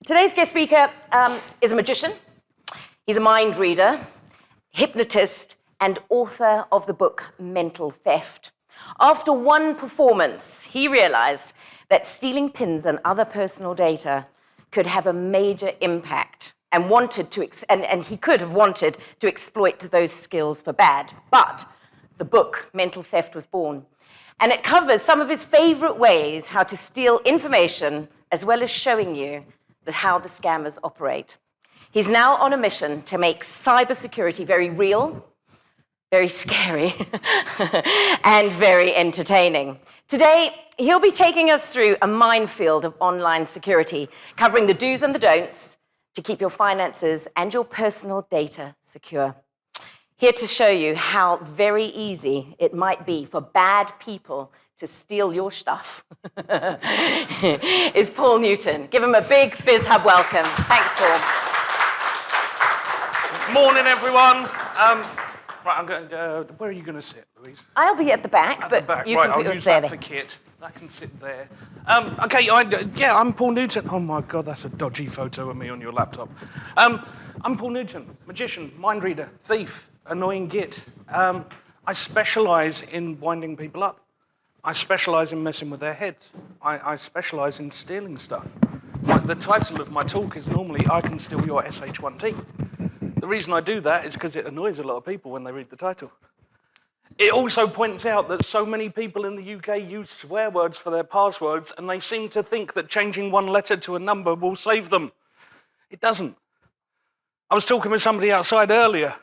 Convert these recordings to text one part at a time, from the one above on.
Today's guest speaker is a magician. He's a mind reader, hypnotist, and author of the book Mental Theft. After one performance, he realized that stealing pins and other personal data could have a major impact and he could have wanted to exploit those skills for bad. But the book Mental Theft was born. And it covers some of his favorite ways how to steal information, as well as showing you how the scammers operate. He's now on a mission to make cybersecurity very real, very scary, and very entertaining. Today, he'll be taking us through a minefield of online security, covering the do's and the don'ts to keep your finances and your personal data secure. Here to show you how very easy it might be for bad people to steal your stuff is Paul Newton. Give him a big BizHub welcome. Thanks, Paul. Morning, everyone. Right, I'm going. Where are you going to sit, Louise? I'll be at the back, At but the back. you Right, can put I'll yours use there. that for Kit. That can sit there. Okay, I'm Paul Newton. Oh my God, that's a dodgy photo of me on your laptop. I'm Paul Newton, magician, mind reader, thief, annoying git. I specialise in winding people up. I specialise in messing with their heads. I specialise in stealing stuff. The title of my talk is normally I Can Steal Your Sh1t. The reason I do that is because it annoys a lot of people when they read the title. It also points out that so many people in the UK use swear words for their passwords, and they seem to think that changing one letter to a number will save them. It doesn't. I was talking with somebody outside earlier.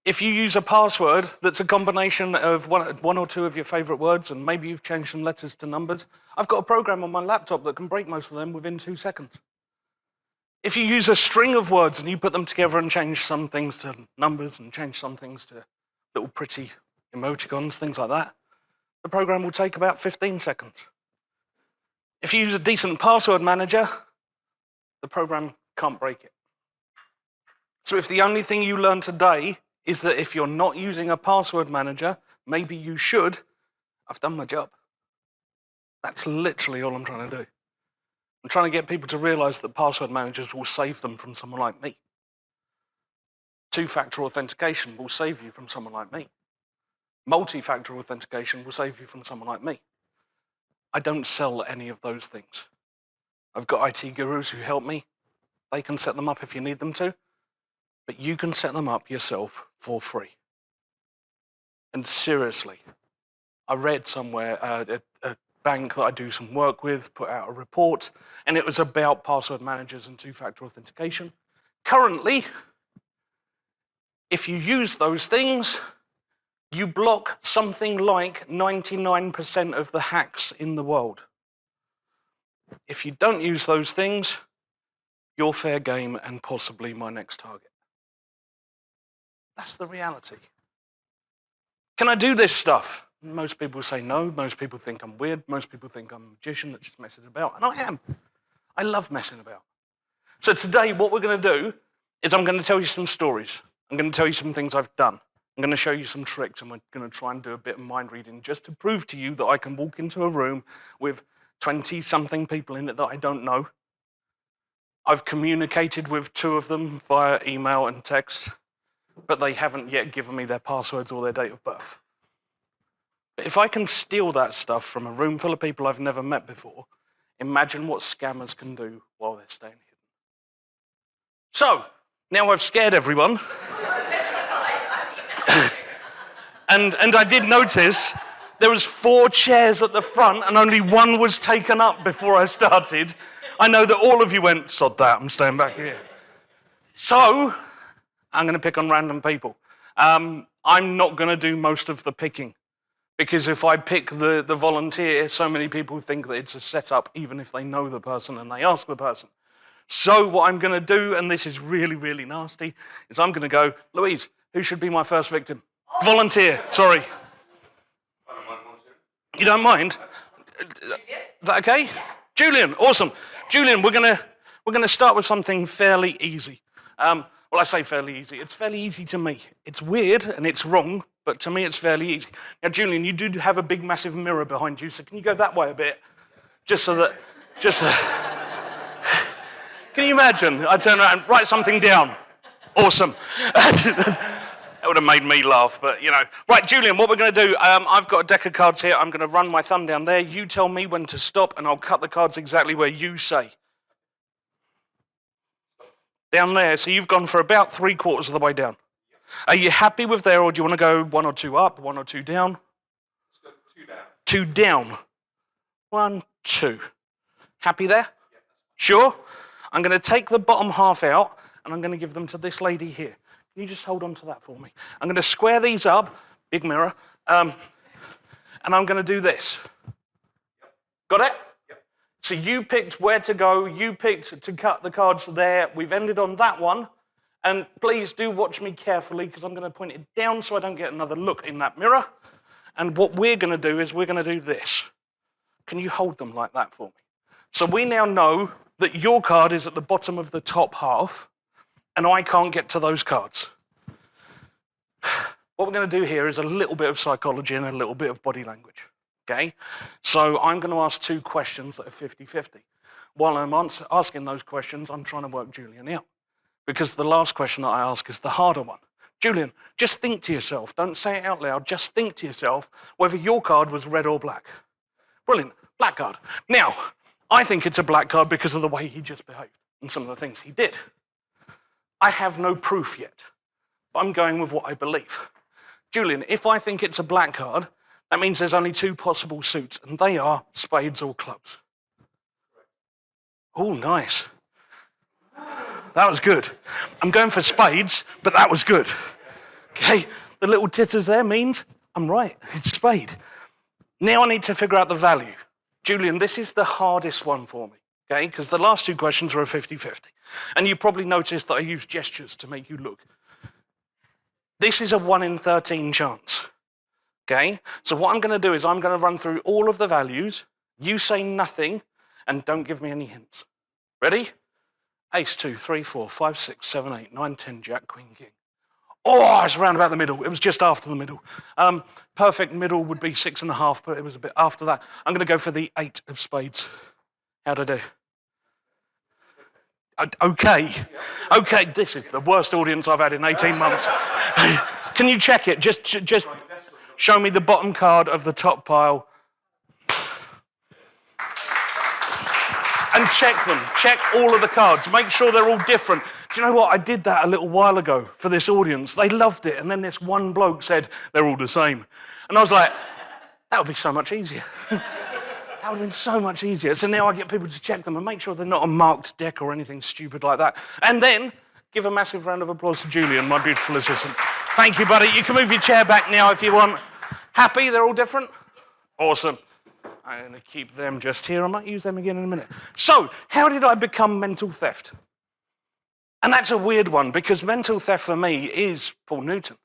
If you use a password that's a combination of one or two of your favourite words, and maybe you've changed some letters to numbers, I've got a program on my laptop that can break most of them within 2 seconds. If you use a string of words and you put them together and change some things to numbers and change some things to little pretty emoticons, things like that, the program will take about 15 seconds. If you use a decent password manager, the program can't break it. So if the only thing you learn today is that if you're not using a password manager, maybe you should, I've done my job. That's literally all I'm trying to do. I'm trying to get people to realize that password managers will save them from someone like me. Two-factor authentication will save you from someone like me. Multi-factor authentication will save you from someone like me. I don't sell any of those things. I've got IT gurus who help me. They can set them up if you need them to. But you can set them up yourself for free. And seriously, I read somewhere a bank that I do some work with put out a report, and it was about password managers and two-factor authentication. Currently, if you use those things, you block something like 99% of the hacks in the world. If you don't use those things, you're fair game and possibly my next target. That's the reality. Can I do this stuff? Most people say no. Most people think I'm weird. Most people think I'm a magician that just messes about. And I am. I love messing about. So today, what we're going to do is I'm going to tell you some stories. I'm going to tell you some things I've done. I'm going to show you some tricks, and we're going to try and do a bit of mind reading just to prove to you that I can walk into a room with 20-something people in it that I don't know. I've communicated with 2 of them via email and text, but they haven't yet given me their passwords or their date of birth. But if I can steal that stuff from a room full of people I've never met before, imagine what scammers can do while they're staying hidden. So, now I've scared everyone. and I did notice there was 4 chairs at the front and only 1 was taken up before I started. I know that all of you went, sod that, I'm staying back here. So, I'm going to pick on random people. I'm not going to do most of the picking, because if I pick the volunteer, so many people think that it's a setup, even if they know the person and they ask the person. So what I'm going to do, and this is really, really nasty, is I'm going to go, Louise, who should be my first victim? Oh. Volunteer, sorry. I don't mind volunteering. You don't mind? Is that okay? Yeah. Julian, awesome. Julian, we're going to start with something fairly easy. Well, I say fairly easy. It's fairly easy to me. It's weird and it's wrong, but to me it's fairly easy. Now, Julian, you do have a big, massive mirror behind you, so can you go that way a bit? Just so that Can you imagine? I turn around, write something down. Awesome. That would have made me laugh, but you know. Right, Julian, what we're going to do, I've got a deck of cards here. I'm going to run my thumb down there. You tell me when to stop, and I'll cut the cards exactly where you say. Down there, so you've gone for about 3/4 of the way down. Are you happy with there, or do you want to go 1 or 2 up, 1 or 2 down? Let's go 2 down. 2 down. 1, 2. Happy there? Yeah. Sure? I'm going to take the bottom half out, and I'm going to give them to this lady here. Can you just hold on to that for me? I'm going to square these up, big mirror, and I'm going to do this. Yep. Got it? Yep. So you picked where to go, you picked to cut the cards there. We've ended on that one. And please do watch me carefully, because I'm going to point it down so I don't get another look in that mirror. And what we're going to do is we're going to do this. Can you hold them like that for me? So we now know that your card is at the bottom of the top half, and I can't get to those cards. What we're going to do here is a little bit of psychology and a little bit of body language, okay? So I'm going to ask 2 questions that are 50-50. While I'm asking those questions, I'm trying to work Julian out, because the last question that I ask is the harder one. Julian, just think to yourself, don't say it out loud, just think to yourself whether your card was red or black. Brilliant, black card. Now, I think it's a black card because of the way he just behaved and some of the things he did. I have no proof yet, but I'm going with what I believe. Julian, if I think it's a black card, that means there's only 2 possible suits, and they are spades or clubs. Oh, nice. That was good. I'm going for spades, but that was good. Okay, the little titters there means I'm right, it's spade. Now I need to figure out the value. Julian, this is the hardest one for me, okay, because the last 2 questions were a 50-50. And you probably noticed that I used gestures to make you look. This is a 1 in 13 chance, okay? So what I'm going to do is I'm going to run through all of the values. You say nothing, and don't give me any hints. Ready? Ace, 2, 3, 4, 5, 6, 7, 8, 9, 10, Jack, Queen, King. Oh, it's around about the middle. It was just after the middle. Perfect middle would be 6.5, but it was a bit after that. I'm going to go for the 8 of spades. How'd I do? Okay. Okay, this is the worst audience I've had in 18 months. Can you check it? Just show me the bottom card of the top pile. And check them. Check all of the cards. Make sure they're all different. Do you know what? I did that a little while ago for this audience. They loved it. And then this one bloke said, they're all the same. And I was like, that would be so much easier. That would have been so much easier. So now I get people to check them and make sure they're not a marked deck or anything stupid like that. And then give a massive round of applause to Julian, my beautiful assistant. Thank you, buddy. You can move your chair back now if you want. Happy? They're all different? Awesome. I'm going to keep them just here. I might use them again in a minute. So, how did I become mental theft? And that's a weird one, because mental theft for me is Paul Newton.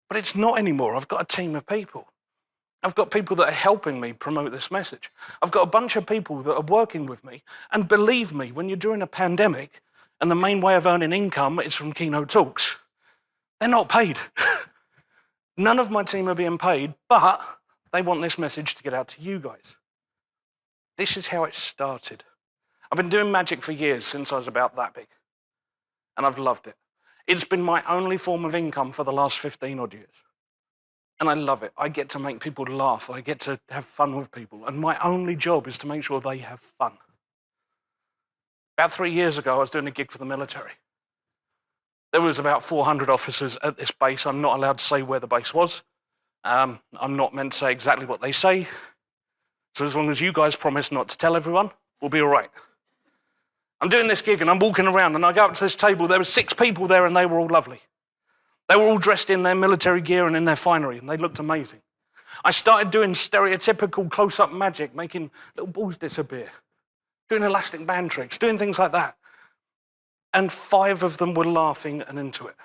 But it's not anymore. I've got a team of people. I've got people that are helping me promote this message. I've got a bunch of people that are working with me. And believe me, when you're during a pandemic and the main way of earning income is from keynote talks, they're not paid. None of my team are being paid, but they want this message to get out to you guys. This is how it started. I've been doing magic for years, since I was about that big. And I've loved it. It's been my only form of income for the last 15 odd years. And I love it. I get to make people laugh. I get to have fun with people. And my only job is to make sure they have fun. About 3 years ago, I was doing a gig for the military. There was about 400 officers at this base. I'm not allowed to say where the base was. I'm not meant to say exactly what they say. So as long as you guys promise not to tell everyone, we'll be all right. I'm doing this gig and I'm walking around and I go up to this table. There were 6 people there and they were all lovely. They were all dressed in their military gear and in their finery and they looked amazing. I started doing stereotypical close-up magic, making little balls disappear, doing elastic band tricks, doing things like that. And 5 of them were laughing and into it.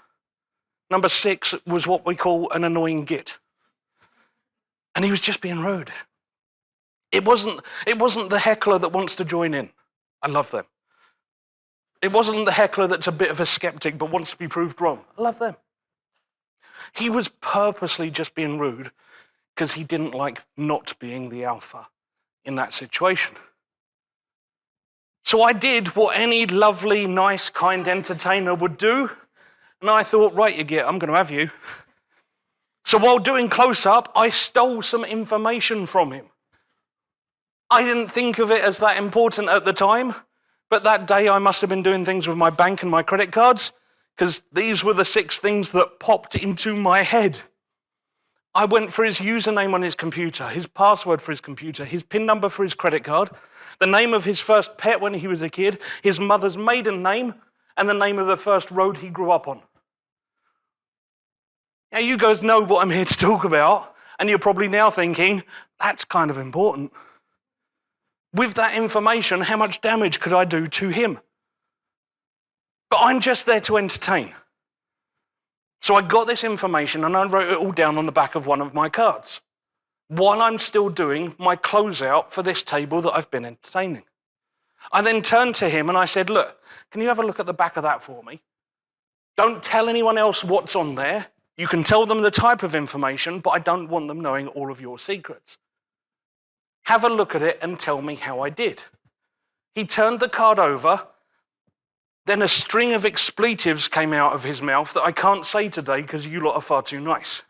Number 6 was what we call an annoying git. And he was just being rude. It wasn't the heckler that wants to join in. I love them. It wasn't the heckler that's a bit of a skeptic but wants to be proved wrong. I love them. He was purposely just being rude because he didn't like not being the alpha in that situation. So I did what any lovely, nice, kind entertainer would do. And I thought, right, you get, I'm going to have you. So while doing close-up, I stole some information from him. I didn't think of it as that important at the time, but that day I must have been doing things with my bank and my credit cards, because these were the 6 things that popped into my head. I went for his username on his computer, his password for his computer, his PIN number for his credit card, the name of his first pet when he was a kid, his mother's maiden name, and the name of the first road he grew up on. Now, you guys know what I'm here to talk about, and you're probably now thinking, that's kind of important. With that information, how much damage could I do to him? But I'm just there to entertain. So I got this information and I wrote it all down on the back of one of my cards while I'm still doing my closeout for this table that I've been entertaining. I then turned to him and I said, look, can you have a look at the back of that for me? Don't tell anyone else what's on there. You can tell them the type of information, but I don't want them knowing all of your secrets. Have a look at it and tell me how I did. He turned the card over. Then a string of expletives came out of his mouth that I can't say today because you lot are far too nice.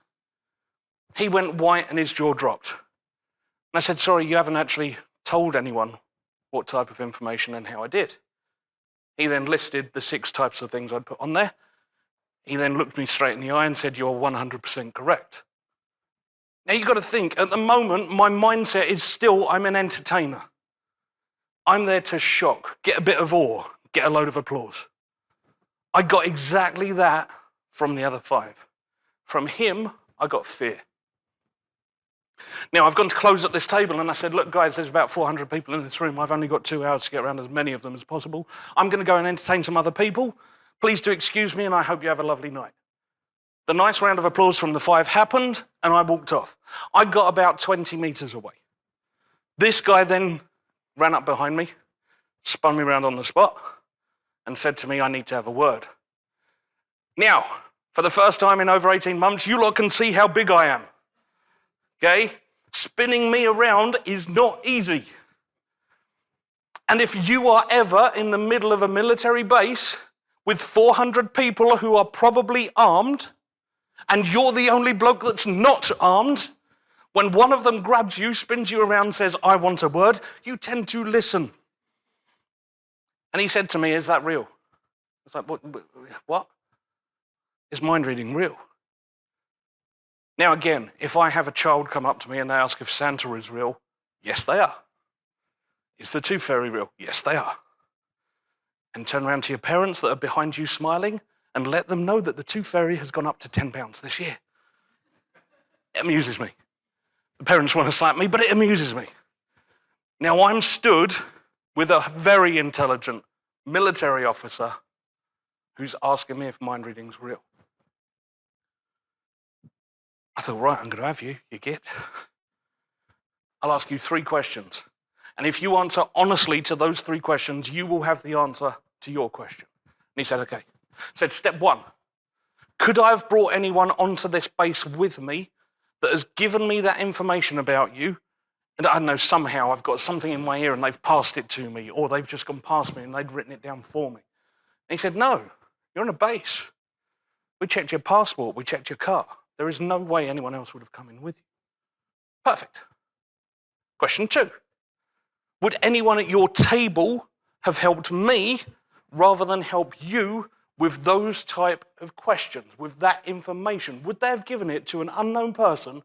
He went white and his jaw dropped. And I said, sorry, you haven't actually told anyone what type of information and how I did. He then listed the 6 types of things I'd put on there. He then looked me straight in the eye and said, you're 100% correct. Now you've got to think, at the moment, my mindset is still, I'm an entertainer. I'm there to shock, get a bit of awe, get a load of applause. I got exactly that from the other 5. From him, I got fear. Now, I've gone to close at this table and I said, look, guys, there's about 400 people in this room. I've only got 2 hours to get around as many of them as possible. I'm going to go and entertain some other people. Please do excuse me and I hope you have a lovely night. The nice round of applause from the 5 happened and I walked off. I got about 20 meters away. This guy then ran up behind me, spun me around on the spot, and said to me, I need to have a word. Now, for the first time in over 18 months, you lot can see how big I am. Okay? Spinning me around is not easy. And if you are ever in the middle of a military base with 400 people who are probably armed, and you're the only bloke that's not armed, when one of them grabs you, spins you around and says, I want a word, you tend to listen. And he said to me, is that real? I was like, what? Is mind reading real? Now again, if I have a child come up to me and they ask if Santa is real, yes they are. Is the Tooth Fairy real? Yes they are. And turn around to your parents that are behind you smiling and let them know that the Tooth Fairy has gone up to £10 this year. It amuses me. The parents want to slap me, but it amuses me. Now I'm stood with a very intelligent military officer who's asking me if mind reading's real. I thought, right, I'm going to have you, you get. I'll ask you 3 questions. And if you answer honestly to those 3 questions, you will have the answer to your question. And he said, okay. Said, step 1, could I have brought anyone onto this base with me that has given me that information about you? And I don't know, somehow I've got something in my ear and they've passed it to me, or they've just gone past me and they'd written it down for me. And he said, no, you're on a base. We checked your passport, we checked your car. There is no way anyone else would have come in with you. Perfect. Question 2, would anyone at your table have helped me rather than help you with those type of questions, with that information? Would they have given it to an unknown person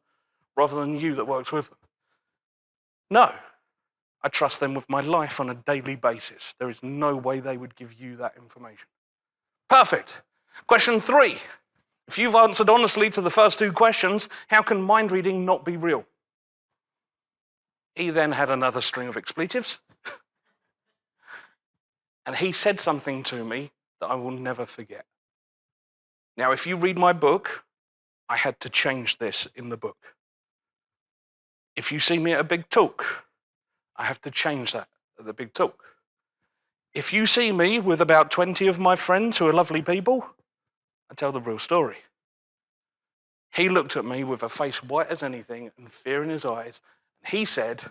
rather than you that works with them? No. I trust them with my life on a daily basis. There is no way they would give you that information. Perfect. Question 3. If you've answered honestly to the first 2 questions, how can mind reading not be real? He then had another string of expletives. And he said something to me that I will never forget. Now, if you read my book, I had to change this in the book. If you see me at a big talk, I have to change that at the big talk. If you see me with about 20 of my friends who are lovely people, I tell the real story. He looked at me with a face white as anything and fear in his eyes. And he said,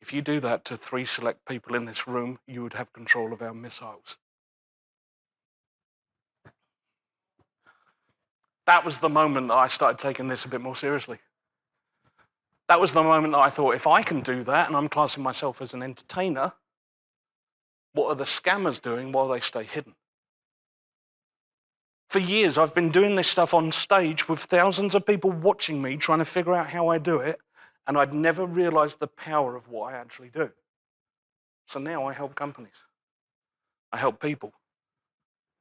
If you do that to 3 select people in this room, you would have control of our missiles. That was the moment that I started taking this a bit more seriously. That was the moment that I thought, if I can do that, and I'm classing myself as an entertainer, what are the scammers doing while they stay hidden? For years, I've been doing this stuff on stage with thousands of people watching me, trying to figure out how I do it, and I'd never realized the power of what I actually do. So now I help companies. I help people.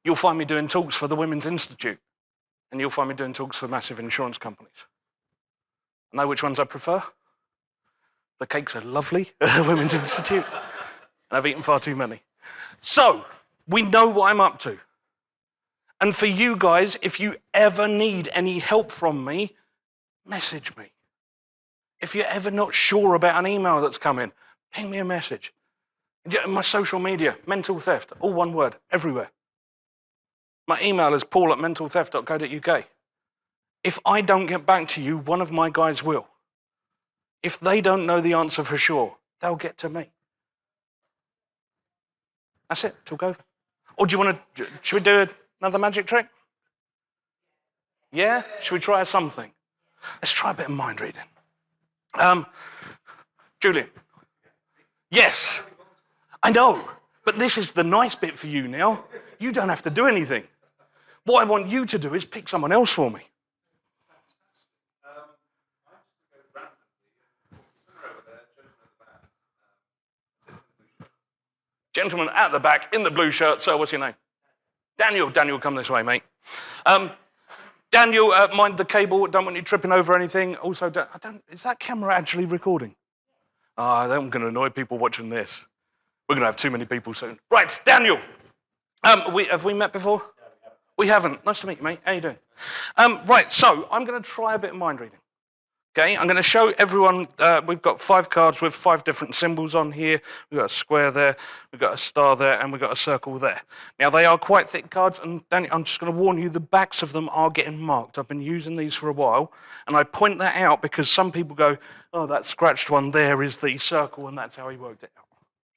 You'll find me doing talks for the Women's Institute, and you'll find me doing talks for massive insurance companies. Know which ones I prefer? The cakes are lovely at the Women's Institute, and I've eaten far too many. So, we know what I'm up to. And for you guys, if you ever need any help from me, message me. If you're ever not sure about an email that's come in, ping me a message. My social media, MentalTheft, all one word, everywhere. My email is paul@mentaltheft.co.uk. If I don't get back to you, one of my guys will. If they don't know the answer for sure, they'll get to me. That's it, talk over. Or do you want to, should we do another magic trick? Yeah? Should we try something? Let's try a bit of mind reading. Julian. Yes, I know, but this is the nice bit for you now. You don't have to do anything. What I want you to do is pick someone else for me. Gentleman at the back in the blue shirt. Sir, what's your name? Daniel. Daniel, come this way, mate. Daniel, mind the cable. Don't want you tripping over anything. Also, is that camera actually recording? I'm going to annoy people watching this. We're going to have too many people soon. Right, Daniel. Have we met before? Yeah, we haven't. Nice to meet you, mate. How you doing? Right, so I'm going to try a bit of mind reading. Okay, I'm going to show everyone, we've got 5 cards with 5 different symbols on here. We've got a square there, we've got a star there, and we've got a circle there. Now, they are quite thick cards, and I'm just going to warn you, the backs of them are getting marked. I've been using these for a while, and I point that out because some people go, oh, that scratched one there is the circle, and that's how he worked it out.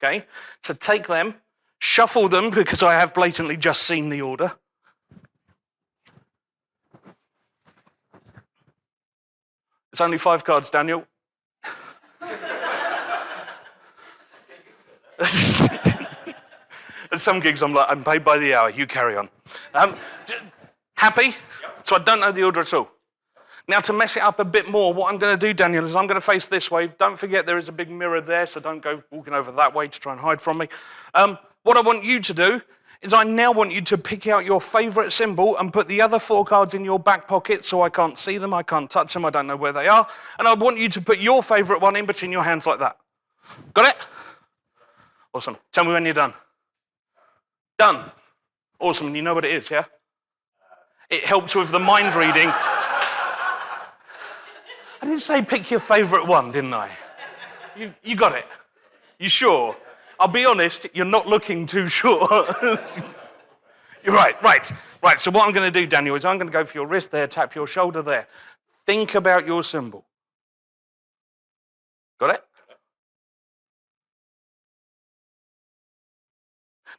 Okay, so take them, shuffle them, because I have blatantly just seen the order. It's only 5 cards, Daniel. At some gigs, I'm like, I'm paid by the hour, you carry on. Happy? Yep. So I don't know the order at all. Now, to mess it up a bit more, what I'm going to do, Daniel, is I'm going to face this way. Don't forget there is a big mirror there, so don't go walking over that way to try and hide from me. What I want you to do is I now want you to pick out your favourite symbol and put the other 4 cards in your back pocket so I can't see them, I can't touch them, I don't know where they are. And I want you to put your favourite one in between your hands like that. Got it? Awesome. Tell me when you're done. Done. Awesome. And you know what it is, yeah? It helps with the mind reading. I didn't say pick your favourite one, didn't I? You got it. You sure? I'll be honest, you're not looking too sure. You're right. So what I'm going to do, Daniel, is I'm going to go for your wrist there, tap your shoulder there. Think about your symbol. Got it?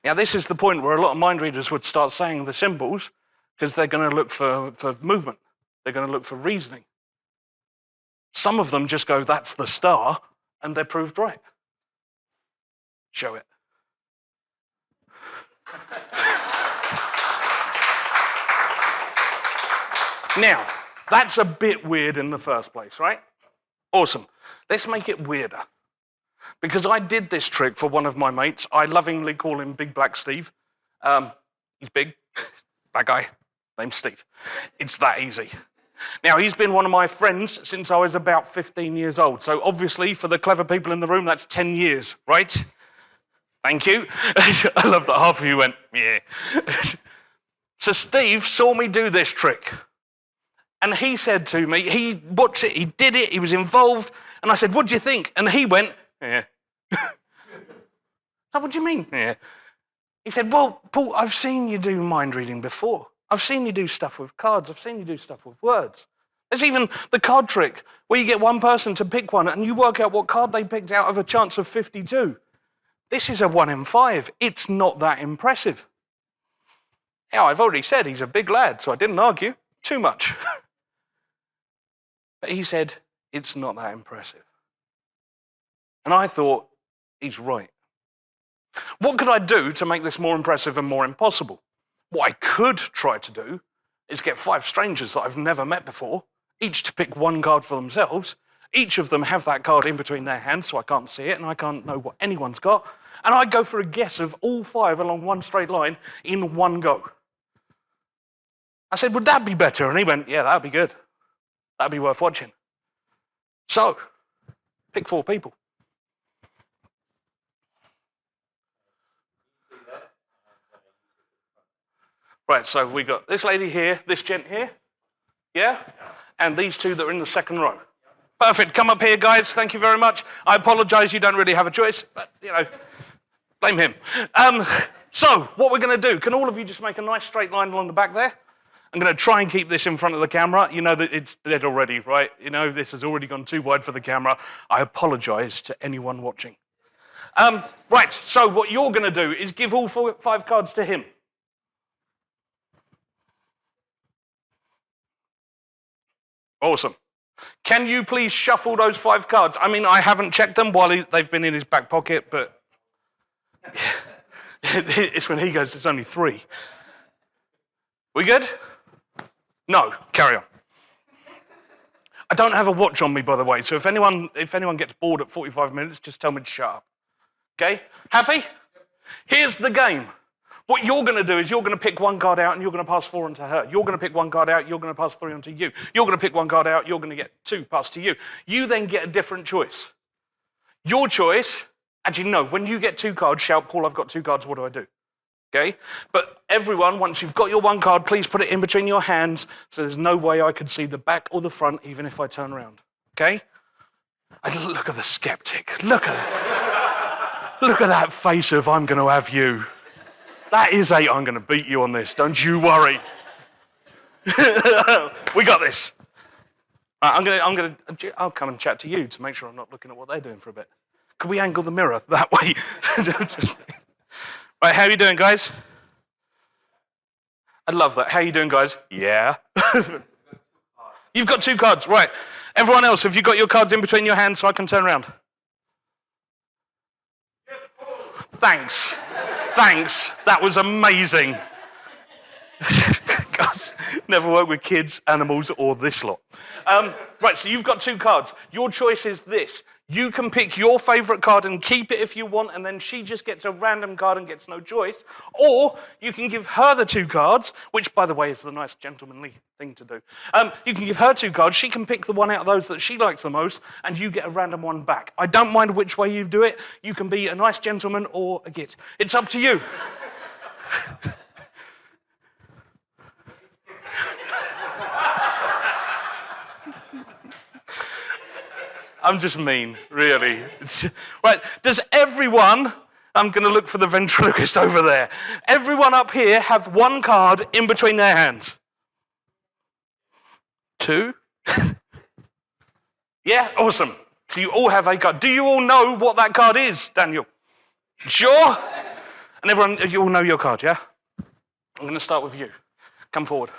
Now, this is the point where a lot of mind readers would start saying the symbols because they're going to look for movement. They're going to look for reasoning. Some of them just go, that's the star, and they're proved right. Show it. Now, that's a bit weird in the first place, right? Awesome. Let's make it weirder. Because I did this trick for one of my mates. I lovingly call him Big Black Steve. He's big, that guy, named Steve. It's that easy. Now, he's been one of my friends since I was about 15 years old. So obviously, for the clever people in the room, that's 10 years, right? Thank you. I love that half of you went, yeah. So Steve saw me do this trick. And he said to me, he watched it, he did it, he was involved. And I said, what do you think? And he went, yeah. So what do you mean? Yeah. He said, well, Paul, I've seen you do mind reading before. I've seen you do stuff with cards. I've seen you do stuff with words. There's even the card trick, where you get one person to pick one and you work out what card they picked out of a chance of 52. This is a 1 in 5. It's not that impressive. Yeah, I've already said he's a big lad, so I didn't argue too much. But he said, it's not that impressive. And I thought, he's right. What could I do to make this more impressive and more impossible? What I could try to do is get 5 strangers that I've never met before, each to pick one card for themselves. Each of them have that card in between their hands, so I can't see it and I can't know what anyone's got. And I go for a guess of all 5 along one straight line in one go. I said, would that be better? And he went, yeah, that'd be good. That'd be worth watching. So, pick 4 people. Right, so we got this lady here, this gent here, yeah? And these 2 that are in the second row. Perfect, come up here, guys, thank you very much. I apologise, you don't really have a choice, but, blame him. So, what we're going to do, can all of you just make a nice straight line along the back there? I'm going to try and keep this in front of the camera. You know that it's dead already, right? You know, this has already gone too wide for the camera. I apologise to anyone watching. Right, so what you're going to do is give all 5 cards to him. Awesome. Can you please shuffle those 5 cards? I mean, I haven't checked them while they've been in his back pocket, but it's when he goes, it's only 3. We good? No, carry on. I don't have a watch on me, by the way, so if anyone gets bored at 45 minutes, just tell me to shut up. Okay? Happy? Here's the game. What you're going to do is you're going to pick 1 card out and you're going to pass 4 on to her. You're going to pick 1 card out, you're going to pass 3 on to you. You're going to pick 1 card out, you're going to get 2 passed to you. You then get a different choice. Your choice, actually no, when you get 2 cards, shout, Paul, I've got 2 cards, what do I do? Okay? But everyone, once you've got your 1 card, please put it in between your hands so there's no way I could see the back or the front even if I turn around. Okay? And look at the skeptic. Look at that face of I'm going to have you. That is 8. I'm going to beat you on this. Don't you worry. We got this. Right, I'll come and chat to you to make sure I'm not looking at what they're doing for a bit. Could we angle the mirror that way? Right, how are you doing, guys? I love that. How are you doing, guys? Yeah. You've got 2 cards, right. Everyone else, have you got your cards in between your hands so I can turn around? Thanks. Thanks. That was amazing. Gosh, never worked with kids, animals, or this lot. Right, so you've got 2 cards. Your choice is this. You can pick your favourite card and keep it if you want, and then she just gets a random card and gets no choice. Or you can give her the 2 cards, which, by the way, is the nice gentlemanly thing to do. You can give her 2 cards. She can pick the one out of those that she likes the most, and you get a random one back. I don't mind which way you do it. You can be a nice gentleman or a git. It's up to you. I'm just mean, really. Right, does everyone, I'm going to look for the ventriloquist over there. Everyone up here have 1 card in between their hands? 2? Yeah, awesome. So you all have a card. Do you all know what that card is, Daniel? Sure? And everyone, you all know your card, yeah? I'm going to start with you. Come forward.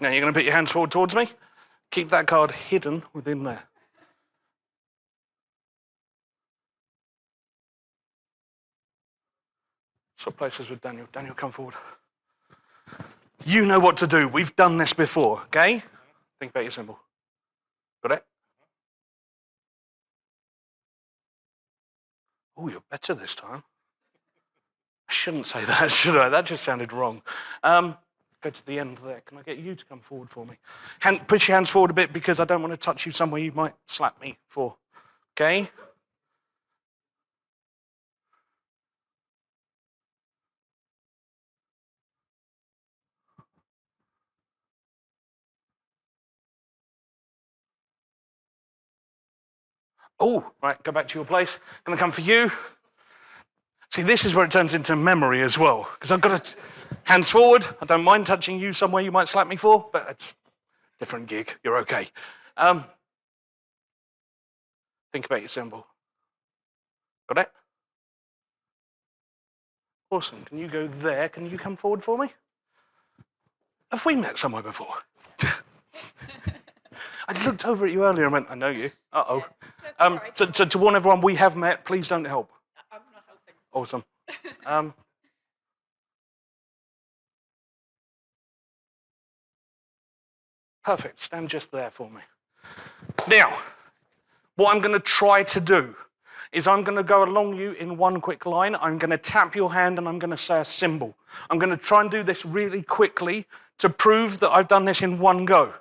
Now you're going to put your hands forward towards me. Keep that card hidden within there. Swap places with Daniel. Daniel, come forward. You know what to do. We've done this before, okay? Think about your symbol. Got it? Oh, you're better this time. I shouldn't say that, should I? That just sounded wrong. Go to the end there. Can I get you to come forward for me? Push your hands forward a bit because I don't want to touch you somewhere you might slap me for. Okay? Oh, right, go back to your place. Gonna come for you. See, this is where it turns into memory as well, because I've got to, hands forward. I don't mind touching you somewhere you might slap me for, but Different gig. You're okay. Think about your symbol. Got it? Awesome. Can you go there? Can you come forward for me? Have we met somewhere before? I looked over at you earlier and went, I know you. Uh-oh. Right. To warn everyone, we have met. Please don't help. I'm not helping. Awesome. Perfect. Stand just there for me. Now, what I'm going to try to do is I'm going to go along you in one quick line. I'm going to tap your hand and I'm going to say a symbol. I'm going to try and do this really quickly to prove that I've done this in one go.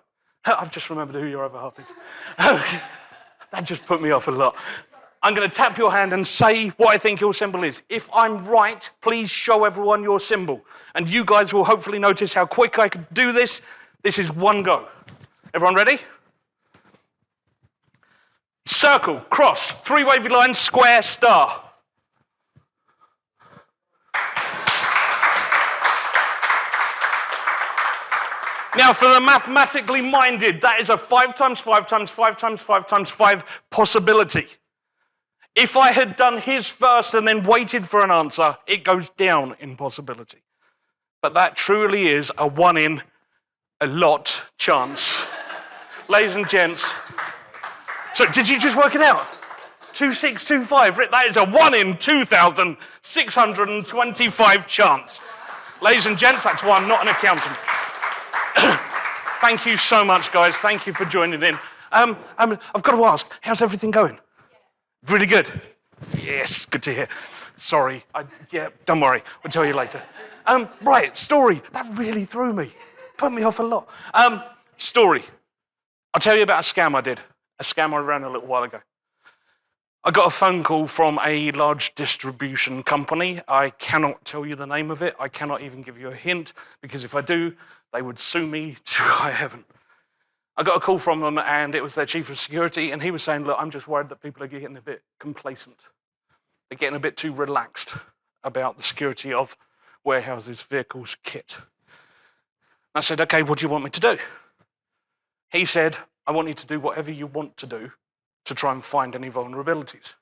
I've just remembered who your other half is. That just put me off a lot. I'm going to tap your hand and say what I think your symbol is. If I'm right, please show everyone your symbol. And you guys will hopefully notice how quick I can do this. This is one go. Everyone ready? Circle, cross, three wavy lines, square, star. Now, for the mathematically minded, that is a 5 times 5 times 5 times 5 times 5 possibility. If I had done his first and then waited for an answer, it goes down in possibility. But that truly is a 1 in a lot chance. Ladies and gents, so did you just work it out? 2625, that is a 1 in 2,625 chance. Ladies and gents, that's why I'm not an accountant. Thank you so much, guys. Thank you for joining in. I've got to ask, how's everything going? Really good? Yes, good to hear. Sorry, don't worry. We'll tell you later. Right, story. That really threw me. Put me off a lot. Story. I'll tell you about a scam I did. A scam I ran a little while ago. I got a phone call from a large distribution company. I cannot tell you the name of it. I cannot even give you a hint, because if I do, they would sue me to high heaven. I got a call from them, and it was their chief of security, and he was saying, look, I'm just worried that people are getting a bit complacent. They're getting a bit too relaxed about the security of warehouses, vehicles, kit. I said, okay, what do you want me to do? He said, I want you to do whatever you want to do to try and find any vulnerabilities.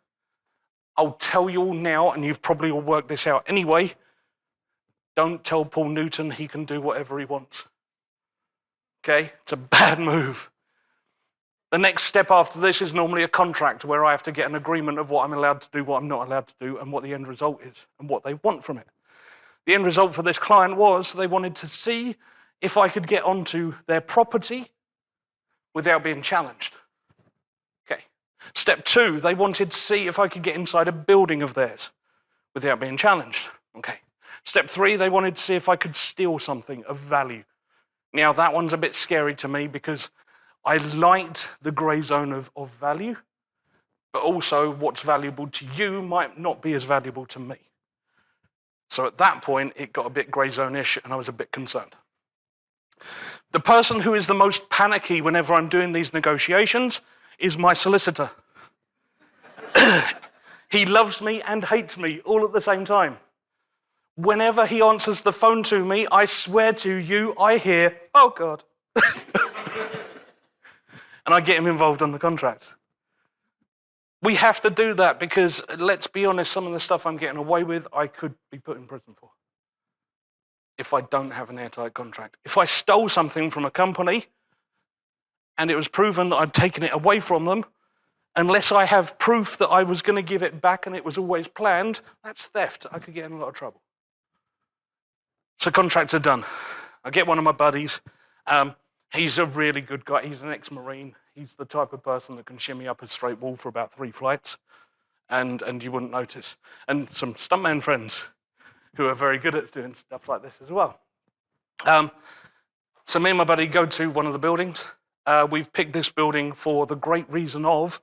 I'll tell you all now, and you've probably all worked this out anyway, don't tell Paul Newton he can do whatever he wants. Okay? It's a bad move. The next step after this is normally a contract where I have to get an agreement of what I'm allowed to do, what I'm not allowed to do, and what the end result is, and what they want from it. The end result for this client was they wanted to see if I could get onto their property without being challenged. Okay. Step 2, they wanted to see if I could get inside a building of theirs without being challenged. Okay. Step 3, they wanted to see if I could steal something of value. Now, that one's a bit scary to me because I liked the grey zone of value, but also what's valuable to you might not be as valuable to me. So at that point, it got a bit grey zone-ish, and I was a bit concerned. The person who is the most panicky whenever I'm doing these negotiations is my solicitor. He loves me and hates me all at the same time. Whenever he answers the phone to me, I swear to you, I hear, oh God. And I get him involved on the contract. We have to do that because, let's be honest, some of the stuff I'm getting away with, I could be put in prison for if I don't have an airtight contract. If I stole something from a company and it was proven that I'd taken it away from them, unless I have proof that I was going to give it back and it was always planned, that's theft. I could get in a lot of trouble. So contracts are done. I get one of my buddies. He's a really good guy. He's an ex-Marine. He's the type of person that can shimmy up a straight wall for about 3 flights, and you wouldn't notice. And some stuntman friends who are very good at doing stuff like this as well. So me and my buddy go to one of the buildings. We've picked this building for the great reason of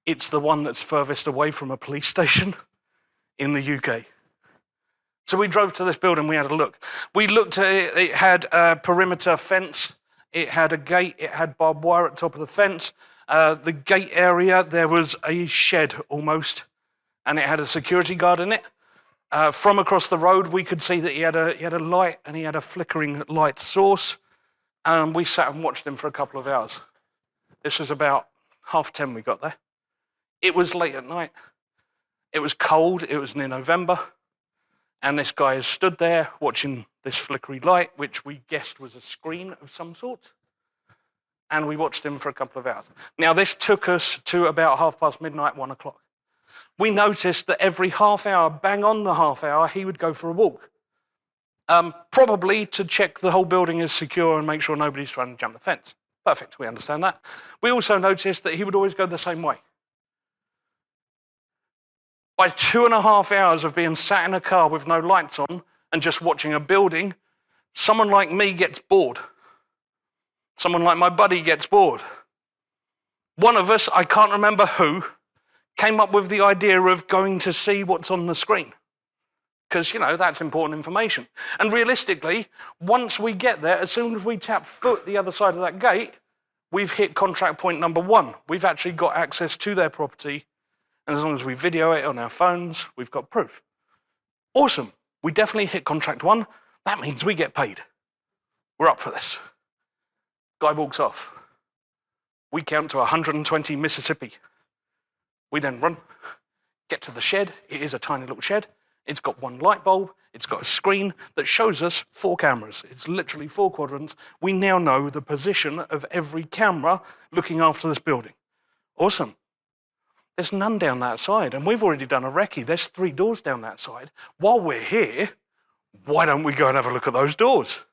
it's the one that's furthest away from a police station in the UK. So we drove to this building, we had a look. We looked at it, it had a perimeter fence, it had a gate, it had barbed wire at the top of the fence. The gate area, there was a shed almost, and it had a security guard in it. From across the road, we could see that he had a light, and he had a flickering light source. And we sat and watched him for a couple of hours. This was about 10:30 we got there. It was late at night. It was cold. It was near November. And this guy is stood there watching this flickery light, which we guessed was a screen of some sort. And we watched him for a couple of hours. Now, this took us to about midnight, 1 o'clock. We noticed that every half hour, bang on the half hour, he would go for a walk. Probably to check the whole building is secure and make sure nobody's trying to jump the fence. Perfect, we understand that. We also noticed that he would always go the same way. By 2.5 hours of being sat in a car with no lights on and just watching a building, someone like me gets bored. Someone like my buddy gets bored. One of us, I can't remember who, came up with the idea of going to see what's on the screen. Because, that's important information. And realistically, once we get there, as soon as we tap foot the other side of that gate, we've hit contract point number 1. We've actually got access to their property. And as long as we video it on our phones, we've got proof. Awesome. We definitely hit contract 1. That means we get paid. We're up for this. Guy walks off. We count to 120 Mississippi. We then run, get to the shed. It is a tiny little shed. It's got 1 light bulb. It's got a screen that shows us 4 cameras. It's literally 4 quadrants. We now know the position of every camera looking after this building. Awesome. There's none down that side, and we've already done a recce. There's 3 doors down that side. While we're here, why don't we go and have a look at those doors?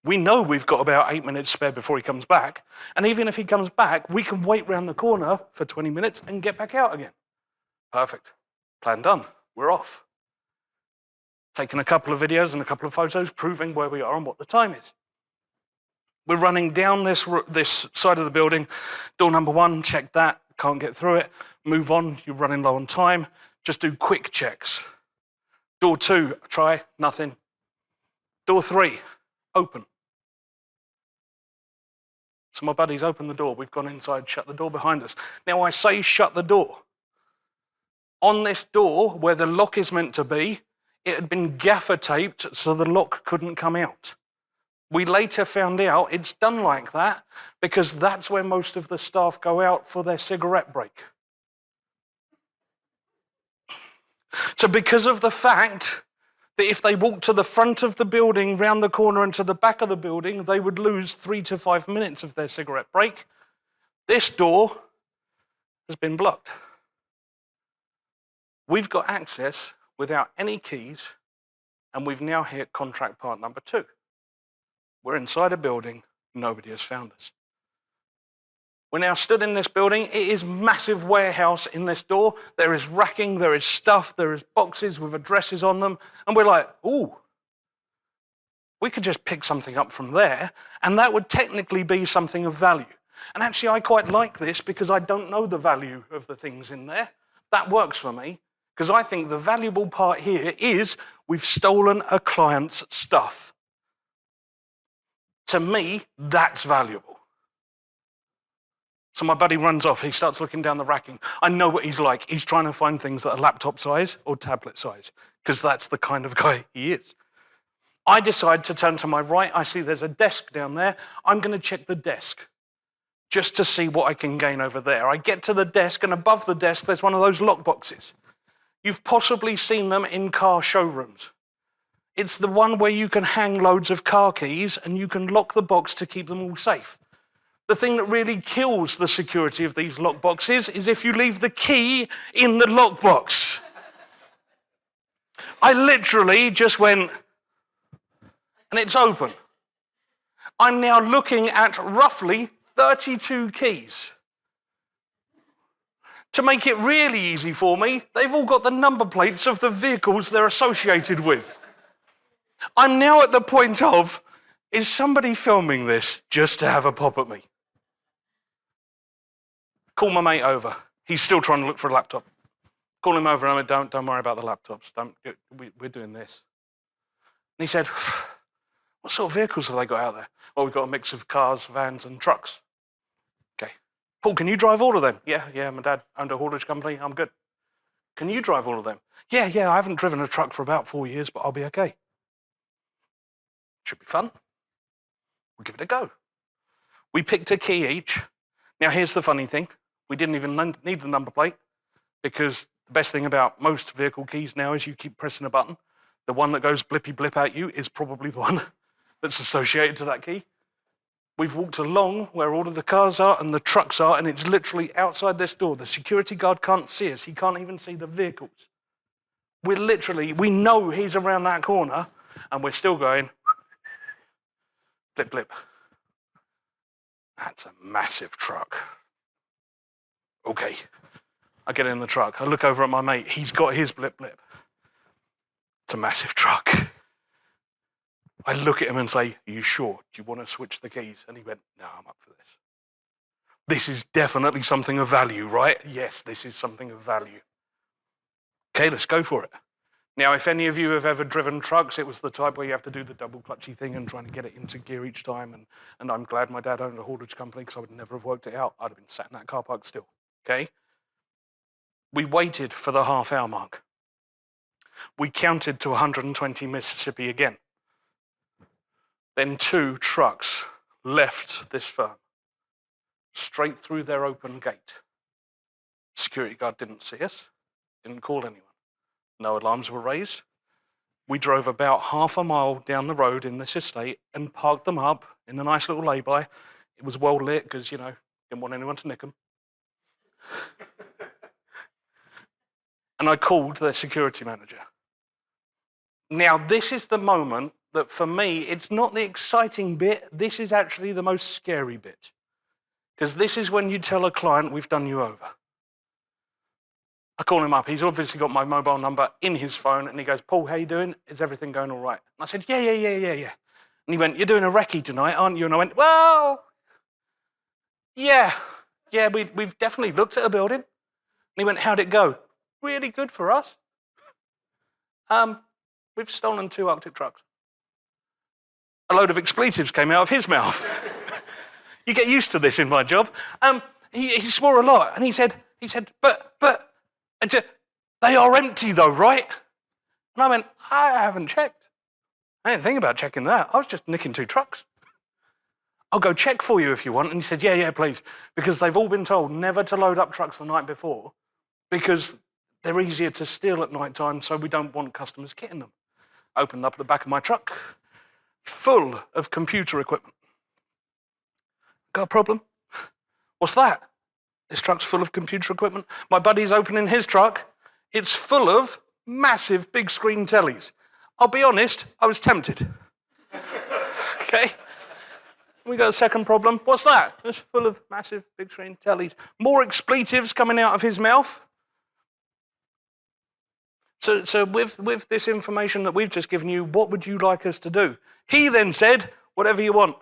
We know we've got about 8 minutes spare before he comes back, and even if he comes back, we can wait round the corner for 20 minutes and get back out again. Perfect. Plan done. We're off. Taking a couple of videos and a couple of photos proving where we are and what the time is. We're running down this side of the building. Door number 1, check that. Can't get through it. Move on. You're running low on time. Just do quick checks. Door 2, try, nothing. Door 3, open. So my buddies open the door. We've gone inside, shut the door behind us. Now I say shut the door. On this door, where the lock is meant to be, it had been gaffer taped so the lock couldn't come out. We later found out it's done like that because that's where most of the staff go out for their cigarette break. So because of the fact that if they walked to the front of the building, round the corner and to the back of the building, they would lose 3 to 5 minutes of their cigarette break, this door has been blocked. We've got access without any keys, and we've now hit contract part number 2. We're inside a building, nobody has found us. We're now stood in this building. It is massive warehouse in this door. There is racking, there is stuff, there is boxes with addresses on them, and we're like, ooh, we could just pick something up from there, and that would technically be something of value. And actually, I quite like this because I don't know the value of the things in there. That works for me. Because I think the valuable part here is we've stolen a client's stuff. To me, that's valuable. So my buddy runs off. He starts looking down the racking. I know what he's like. He's trying to find things that are laptop size or tablet size, because that's the kind of guy he is. I decide to turn to my right. I see there's a desk down there. I'm going to check the desk just to see what I can gain over there. I get to the desk, and above the desk, there's one of those lock boxes. You've possibly seen them in car showrooms. It's the one where you can hang loads of car keys and you can lock the box to keep them all safe. The thing that really kills the security of these lock boxes is if you leave the key in the lock box. I literally just went, and it's open. I'm now looking at roughly 32 keys. To make it really easy for me, they've all got the number plates of the vehicles they're associated with. I'm now at the point of, is somebody filming this just to have a pop at me? Call my mate over. He's still trying to look for a laptop. Call him over and I went, don't worry about the laptops. We're doing this. And he said, what sort of vehicles have they got out there? Well, we've got a mix of cars, vans and trucks. Okay. Paul, can you drive all of them? Yeah, my dad owned a haulage company, I'm good. Can you drive all of them? Yeah, I haven't driven a truck for about 4 years, but I'll be okay. Should be fun. We'll give it a go. We picked a key each. Now, here's the funny thing. We didn't even need the number plate because the best thing about most vehicle keys now is you keep pressing a button. The one that goes blippy blip at you is probably the one that's associated to that key. We've walked along where all of the cars are and the trucks are, and it's literally outside this door. The security guard can't see us. He can't even see the vehicles. We know he's around that corner, and we're still going, blip, blip. That's a massive truck. Okay. I get in the truck. I look over at my mate. He's got his blip, blip. It's a massive truck. I look at him and say, are you sure? Do you want to switch the keys? And he went, no, I'm up for this. This is definitely something of value, right? Yes, this is something of value. Okay, let's go for it. Now, if any of you have ever driven trucks, it was the type where you have to do the double clutchy thing and trying to get it into gear each time. And I'm glad my dad owned a haulage company because I would never have worked it out. I'd have been sat in that car park still, okay? We waited for the half-hour mark. We counted to 120 Mississippi again. Then 2 trucks left this firm, straight through their open gate. Security guard didn't see us, didn't call anyone. No alarms were raised. We drove about half a mile down the road in this estate and parked them up in a nice little lay-by. It was well lit because, didn't want anyone to nick them. And I called their security manager. Now, this is the moment that for me, it's not the exciting bit, this is actually the most scary bit. Because this is when you tell a client, we've done you over. I call him up, he's obviously got my mobile number in his phone, and he goes, Paul, how you doing? Is everything going all right? And I said, yeah. And he went, you're doing a recce tonight, aren't you? And I went, well, yeah, we've definitely looked at a building. And he went, how'd it go? Really good for us. We've stolen 2 Arctic trucks. A load of expletives came out of his mouth. You get used to this in my job. He swore a lot, and he said, but they are empty though, right? And I went, I haven't checked. I didn't think about checking that. I was just nicking 2 trucks. I'll go check for you if you want. And he said, yeah, please, because they've all been told never to load up trucks the night before because they're easier to steal at night time, so we don't want customers getting them. Opened up the back of my truck, full of computer equipment. Got a problem? What's that? This truck's full of computer equipment. My buddy's opening his truck. It's full of massive big screen tellies. I'll be honest, I was tempted. Okay? We got a second problem. What's that? It's full of massive big screen tellies. More expletives coming out of his mouth. So with this information that we've just given you, what would you like us to do? He then said, whatever you want.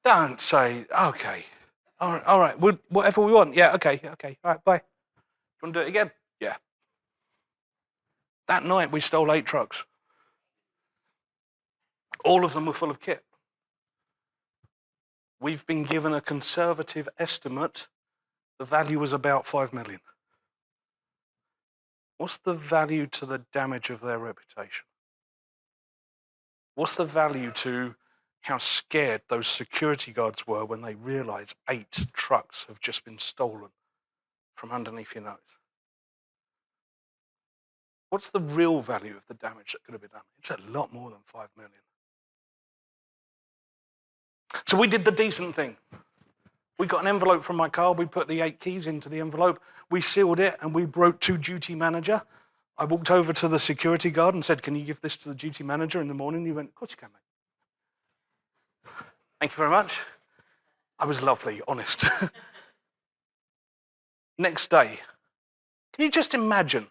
Don't say, okay. All right, whatever we want. Yeah, okay. All right, bye. You want to do it again? Yeah. That night, we stole 8 trucks. All of them were full of kit. We've been given a conservative estimate. The value was about 5 million. What's the value to the damage of their reputation? What's the value to how scared those security guards were when they realized 8 trucks have just been stolen from underneath your nose? What's the real value of the damage that could have been done? It's a lot more than 5 million. So we did the decent thing. We got an envelope from my car, we put the 8 keys into the envelope, we sealed it, and we wrote to duty manager. I walked over to the security guard and said, can you give this to the duty manager in the morning? He went, of course you can, mate. Thank you very much. I was lovely, honest. Next day, can you just imagine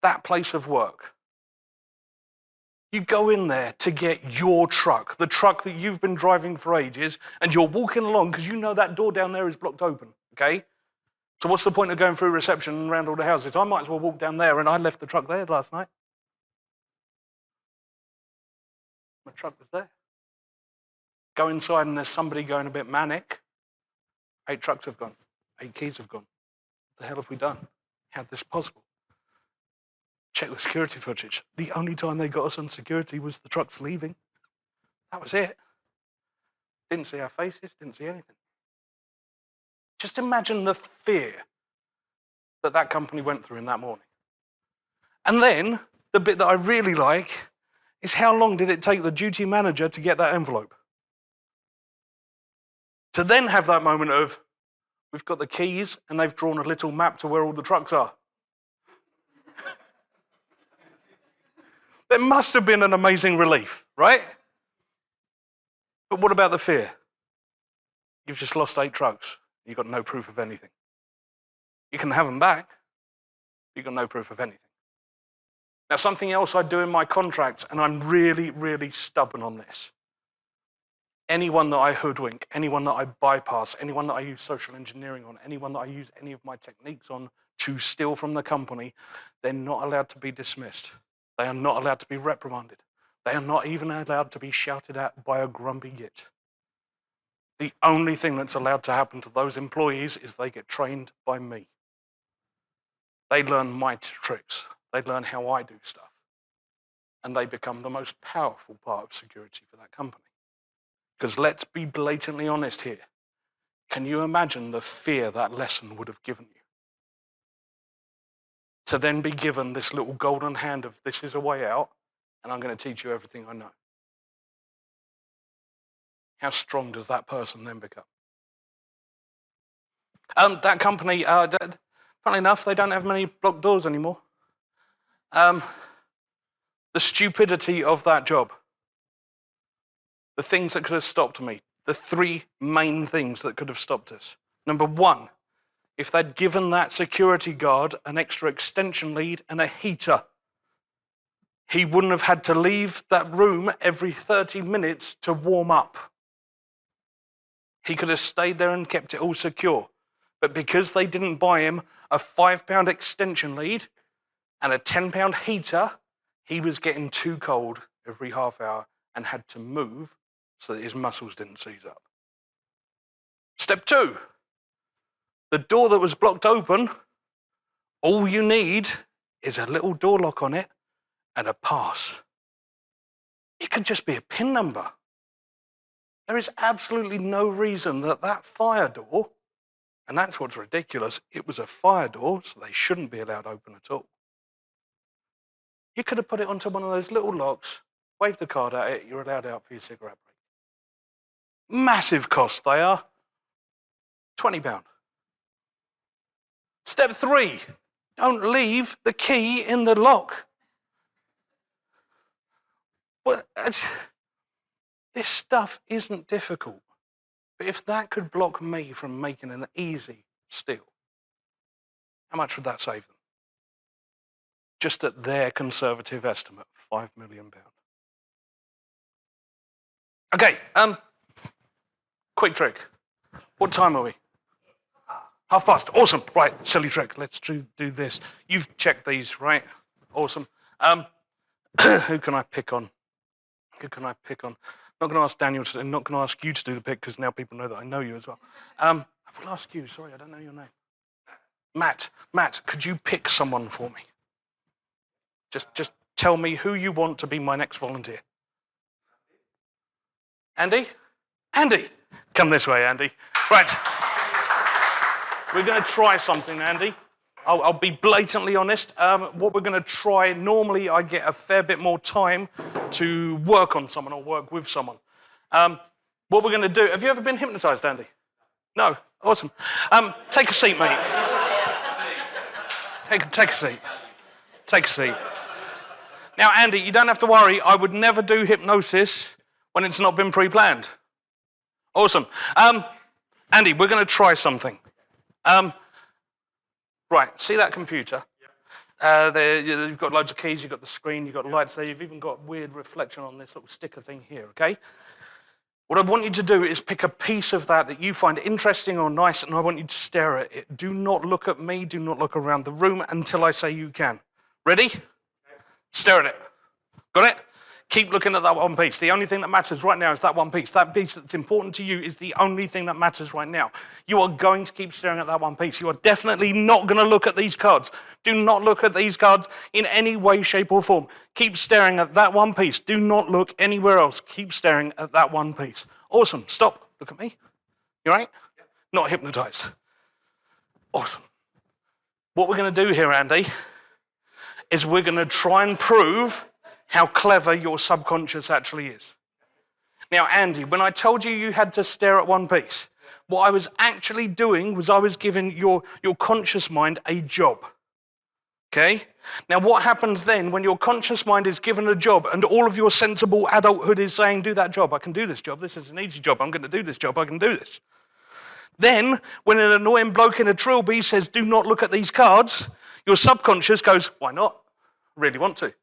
that place of work? You go in there to get your truck, the truck that you've been driving for ages, and you're walking along because you know that door down there is blocked open, okay? So what's the point of going through reception and around all the houses? I might as well walk down there, and I left the truck there last night. My truck was there. Go inside and there's somebody going a bit manic. 8 trucks have gone. 8 keys have gone. What the hell have we done? How's this possible? check the security footage. The only time they got us on security was the trucks leaving. That was it. Didn't see our faces, didn't see anything. Just imagine the fear that that company went through in that morning. And then, the bit that I really like is how long did it take the duty manager to get that envelope? To then have that moment of, we've got the keys and they've drawn a little map to where all the trucks are. There must have been an amazing relief, right? But what about the fear? You've just lost 8 trucks. You've got no proof of anything. You can have them back. You've got no proof of anything. Now, something else I do in my contracts, and I'm really, really stubborn on this. Anyone that I hoodwink, anyone that I bypass, anyone that I use social engineering on, anyone that I use any of my techniques on to steal from the company, they're not allowed to be dismissed. They are not allowed to be reprimanded. They are not even allowed to be shouted at by a grumpy git. The only thing that's allowed to happen to those employees is they get trained by me. They learn my tricks. They learn how I do stuff. And they become the most powerful part of security for that company. Because let's be blatantly honest here. Can you imagine the fear that lesson would have given you? To then be given this little golden hand of this is a way out, and I'm going to teach you everything I know. How strong does that person then become? That company, funnily enough, they don't have many blocked doors anymore. The stupidity of that job. The things that could have stopped me. The 3 main things that could have stopped us. Number 1, if they'd given that security guard an extra extension lead and a heater, he wouldn't have had to leave that room every 30 minutes to warm up. He could have stayed there and kept it all secure. But because they didn't buy him a £5 extension lead and a £10 heater, he was getting too cold every half hour and had to move so that his muscles didn't seize up. Step 2, the door that was blocked open, all you need is a little door lock on it and a pass. It could just be a PIN number. There is absolutely no reason that that fire door, and that's what's ridiculous, it was a fire door, so they shouldn't be allowed open at all. You could have put it onto one of those little locks, waved the card at it, you're allowed out for your cigarette break. Massive cost they are. £20. Step 3, don't leave the key in the lock. Well, this stuff isn't difficult. But if that could block me from making an easy steal, how much would that save them? Just at their conservative estimate, £5 million. Okay, quick trick. What time are we? 1:30. Awesome. Right, silly trick. Let's do this. You've checked these, right? Awesome. Who can I pick on? Who can I pick on? Not going to ask Daniel to, not going to ask you to do the pick because now people know that I know you as well. I will ask you. Sorry, I don't know your name. Matt, could you pick someone for me? Just tell me who you want to be my next volunteer. Andy? Andy! Come this way, Andy. Right. We're going to try something, Andy. I'll be blatantly honest. What we're going to try, normally I get a fair bit more time to work on someone or work with someone. What we're going to do, have you ever been hypnotized, Andy? No? Awesome. Take a seat, mate. Take a seat. Take a seat. Now, Andy, you don't have to worry. I would never do hypnosis when it's not been pre-planned. Awesome. Andy, we're going to try something. Right, see that computer? You've got loads of keys, you've got the screen, you've got lights there, you've even got weird reflection on this little sticker thing here, okay? What I want you to do is pick a piece of that you find interesting or nice, and I want you to stare at it. Do not look at me, do not look around the room until I say you can. Ready? Stare at it. Got it? Keep looking at that one piece. The only thing that matters right now is that one piece. That piece that's important to you is the only thing that matters right now. You are going to keep staring at that one piece. You are definitely not going to look at these cards. Do not look at these cards in any way, shape, or form. Keep staring at that one piece. Do not look anywhere else. Keep staring at that one piece. Awesome. Stop. Look at me. You all right? Not hypnotized. Awesome. What we're going to do here, Andy, is we're going to try and prove how clever your subconscious actually is. Now, Andy, when I told you you had to stare at one piece, what I was actually doing was I was giving your conscious mind a job. Okay? Now, what happens then when your conscious mind is given a job and all of your sensible adulthood is saying, do that job, I can do this job, this is an easy job, I'm going to do this job, I can do this. Then, when an annoying bloke in a trilby says, do not look at these cards, your subconscious goes, why not? Really want to.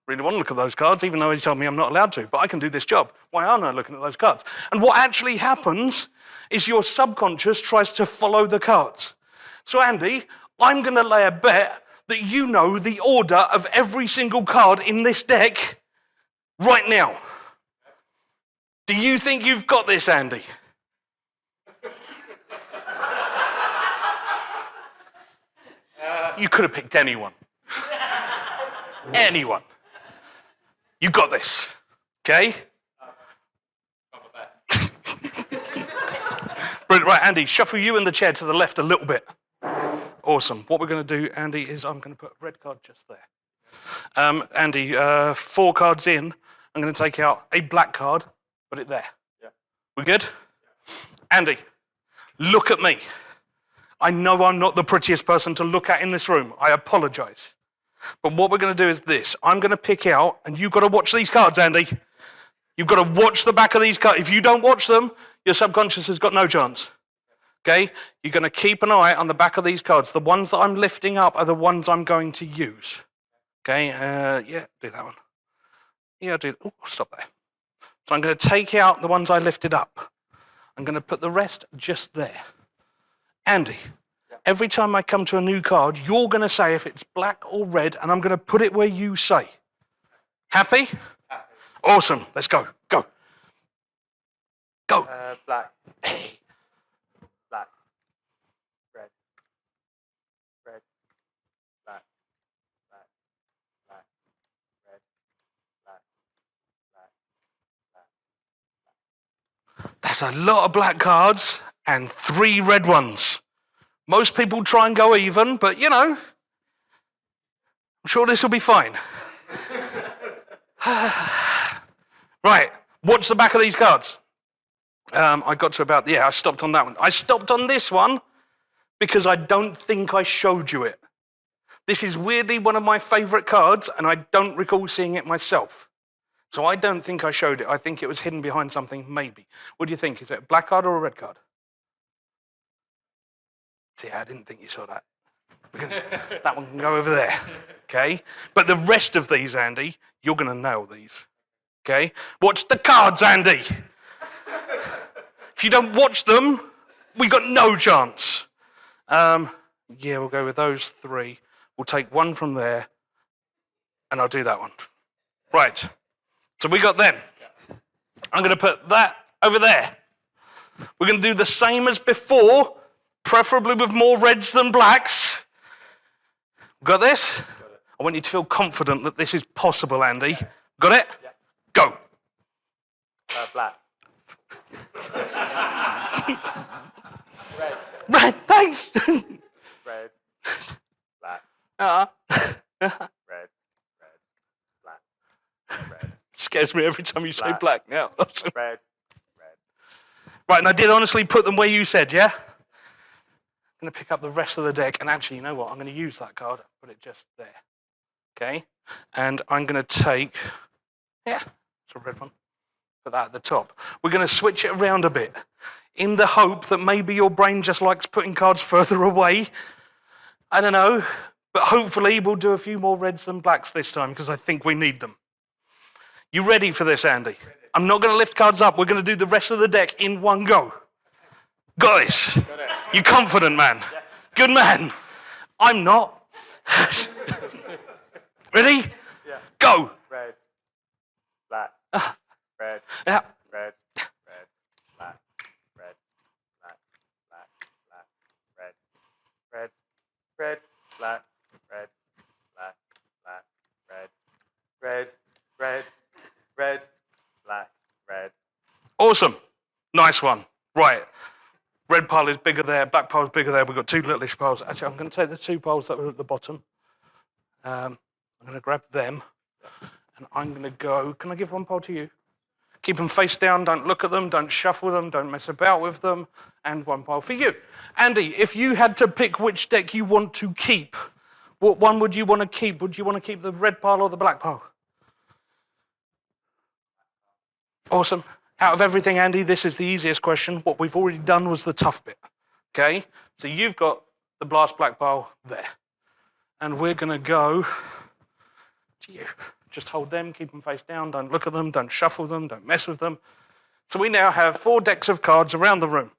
Really want to look at those cards, even though he told me I'm not allowed to, but I can do this job. Why aren't I looking at those cards? And what actually happens is your subconscious tries to follow the cards. So Andy, I'm going to lay a bet that you know the order of every single card in this deck right now. Do you think you've got this, Andy? You could have picked anyone. Anyone. You got this, okay? Brilliant. Right, Andy, shuffle you in the chair to the left a little bit. Awesome. What we're going to do, Andy, is I'm going to put a red card just there. Andy, 4 cards in, I'm going to take out a black card, put it there. Yeah. We good? Yeah. Andy, look at me. I know I'm not the prettiest person to look at in this room. I apologize. But what we're going to do is this. I'm going to pick out, and you've got to watch these cards, Andy. You've got to watch the back of these cards. If you don't watch them, your subconscious has got no chance. Okay? You're going to keep an eye on the back of these cards. The ones that I'm lifting up are the ones I'm going to use. Okay? Yeah, do that one. Yeah, do. Oh, stop there. So I'm going to take out the ones I lifted up. I'm going to put the rest just there. Andy, every time I come to a new card, you're going to say if it's black or red, and I'm going to put it where you say. Happy? Happy. Awesome. Let's go. Go. Go. Black. Hey. Black. Red. Red. Black. Black. Black. Red. Black. Black. Black. That's a lot of black cards and 3 red ones. Most people try and go even, but you know, I'm sure this will be fine. Right, watch the back of these cards. I got to about, I stopped on that one. I stopped on this one because I don't think I showed you it. This is weirdly one of my favorite cards, and I don't recall seeing it myself. So I don't think I showed it. I think it was hidden behind something, maybe. What do you think? Is it a black card or a red card? See, I didn't think you saw that. That one can go over there, okay? But the rest of these, Andy, you're going to nail these, okay? Watch the cards, Andy. If you don't watch them, we got no chance. Yeah, we'll go with those 3. We'll take one from there, and I'll do that one. Right, so we got them. I'm going to put that over there. We're going to do the same as before, preferably with more reds than blacks. Got this? Got it. I want you to feel confident that this is possible, Andy. Got it? Yeah. Go. Black. Red. Red, thanks. Red. Black. Red. Red. Black. Red. Scares me every time you say black now. Red. Red. Right, and I did honestly put them where you said, yeah? I'm going to pick up the rest of the deck, and actually, you know what? I'm going to use that card, put it just there, okay? And I'm going to take, it's a red one, put that at the top. We're going to switch it around a bit in the hope that maybe your brain just likes putting cards further away. I don't know, but hopefully we'll do a few more reds than blacks this time because I think we need them. You ready for this, Andy? Ready. I'm not going to lift cards up. We're going to do the rest of the deck in one go. Guys, you confident, man? Yes. Good man. I'm not. Ready? Yeah. Go. Red. Black. Now, red, red, black, red, black, black, black, red, red, red, black, red, black, black, red, red, red, red, black, red. awesome. Nice one. Right. Red pile is bigger there, black pile is bigger there. We've got two littleish piles. Actually, I'm going to take the two piles that were at the bottom. I'm going to grab them, and I'm going to go. Can I give one pile to you? Keep them face down, don't look at them, don't shuffle them, don't mess about with them, and one pile for you. Andy, if you had to pick which deck you want to keep, what one would you want to keep? Would you want to keep the red pile or the black pile? Awesome. Out of everything, Andy, this is the easiest question. What we've already done was the tough bit, okay? So you've got the blast black pile there. And we're going to go to you. Just hold them, keep them face down, don't look at them, don't shuffle them, don't mess with them. So we now have 4 decks of cards around the room.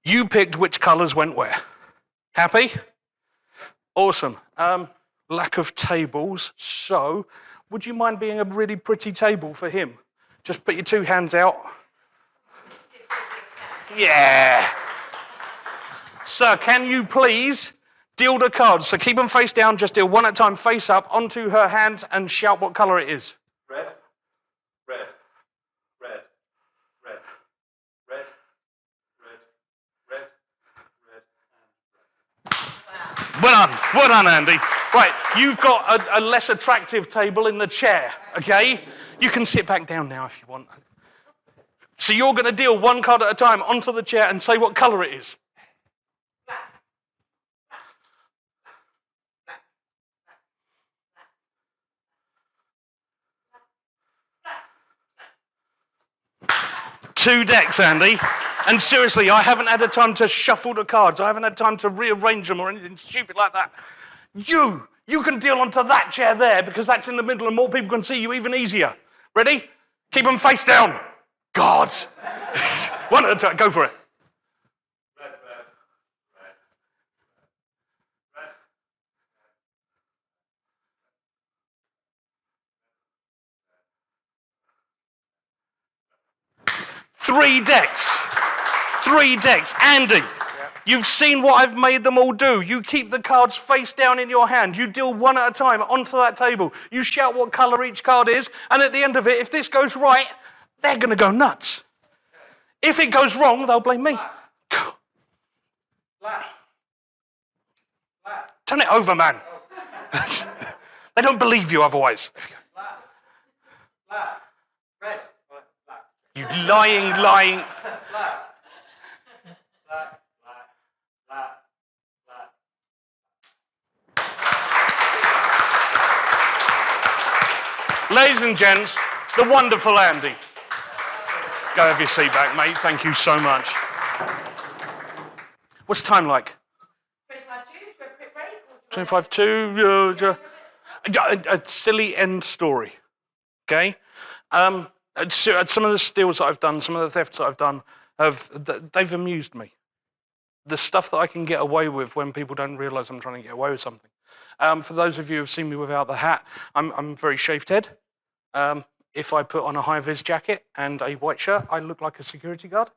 You picked which colours went where. Happy? Awesome. Lack of tables. So would you mind being a really pretty table for him? Just put your 2 hands out. Yeah. Sir, can you please deal the cards? So keep them face down, just deal one at a time, face up, onto her hand, and shout what colour it is. Red, red, red, red, red, red, red, red, Well done, Andy. Right, you've got a less attractive table in the chair, okay? You can sit back down now if you want. So you're going to deal 1 card at a time onto the chair and say what colour it is. Two decks, Andy. And seriously, I haven't had the time to shuffle the cards. I haven't had time to rearrange them or anything stupid like that. You can deal onto that chair there because that's in the middle and more people can see you even easier. Ready? Keep them face down. God. 1 at a time. Go for it. red, red, red, red. 3 decks. 3 decks. Andy, you've seen what I've made them all do. You keep the cards face down in your hand. You deal 1 at a time onto that table. You shout what colour each card is, and at the end of it, if this goes right, they're going to go nuts. If it goes wrong, they'll blame me. Black. Black. Turn it over, man. They don't believe you otherwise. Black. Black. Red. Black. You lying. Black. Black. Black. Black. Black. Ladies and gents, the wonderful Andy. Go have your seat back, mate. Thank you so much. What's time like? 25-2, do you have a quick break? 25-2. A silly end story. Okay? Some of the steals that I've done, some of the thefts that I've done, they've amused me. The stuff that I can get away with when people don't realise I'm trying to get away with something. For those of you who've seen me without the hat, I'm very shaved head. If I put on a high-vis jacket and a white shirt, I look like a security guard.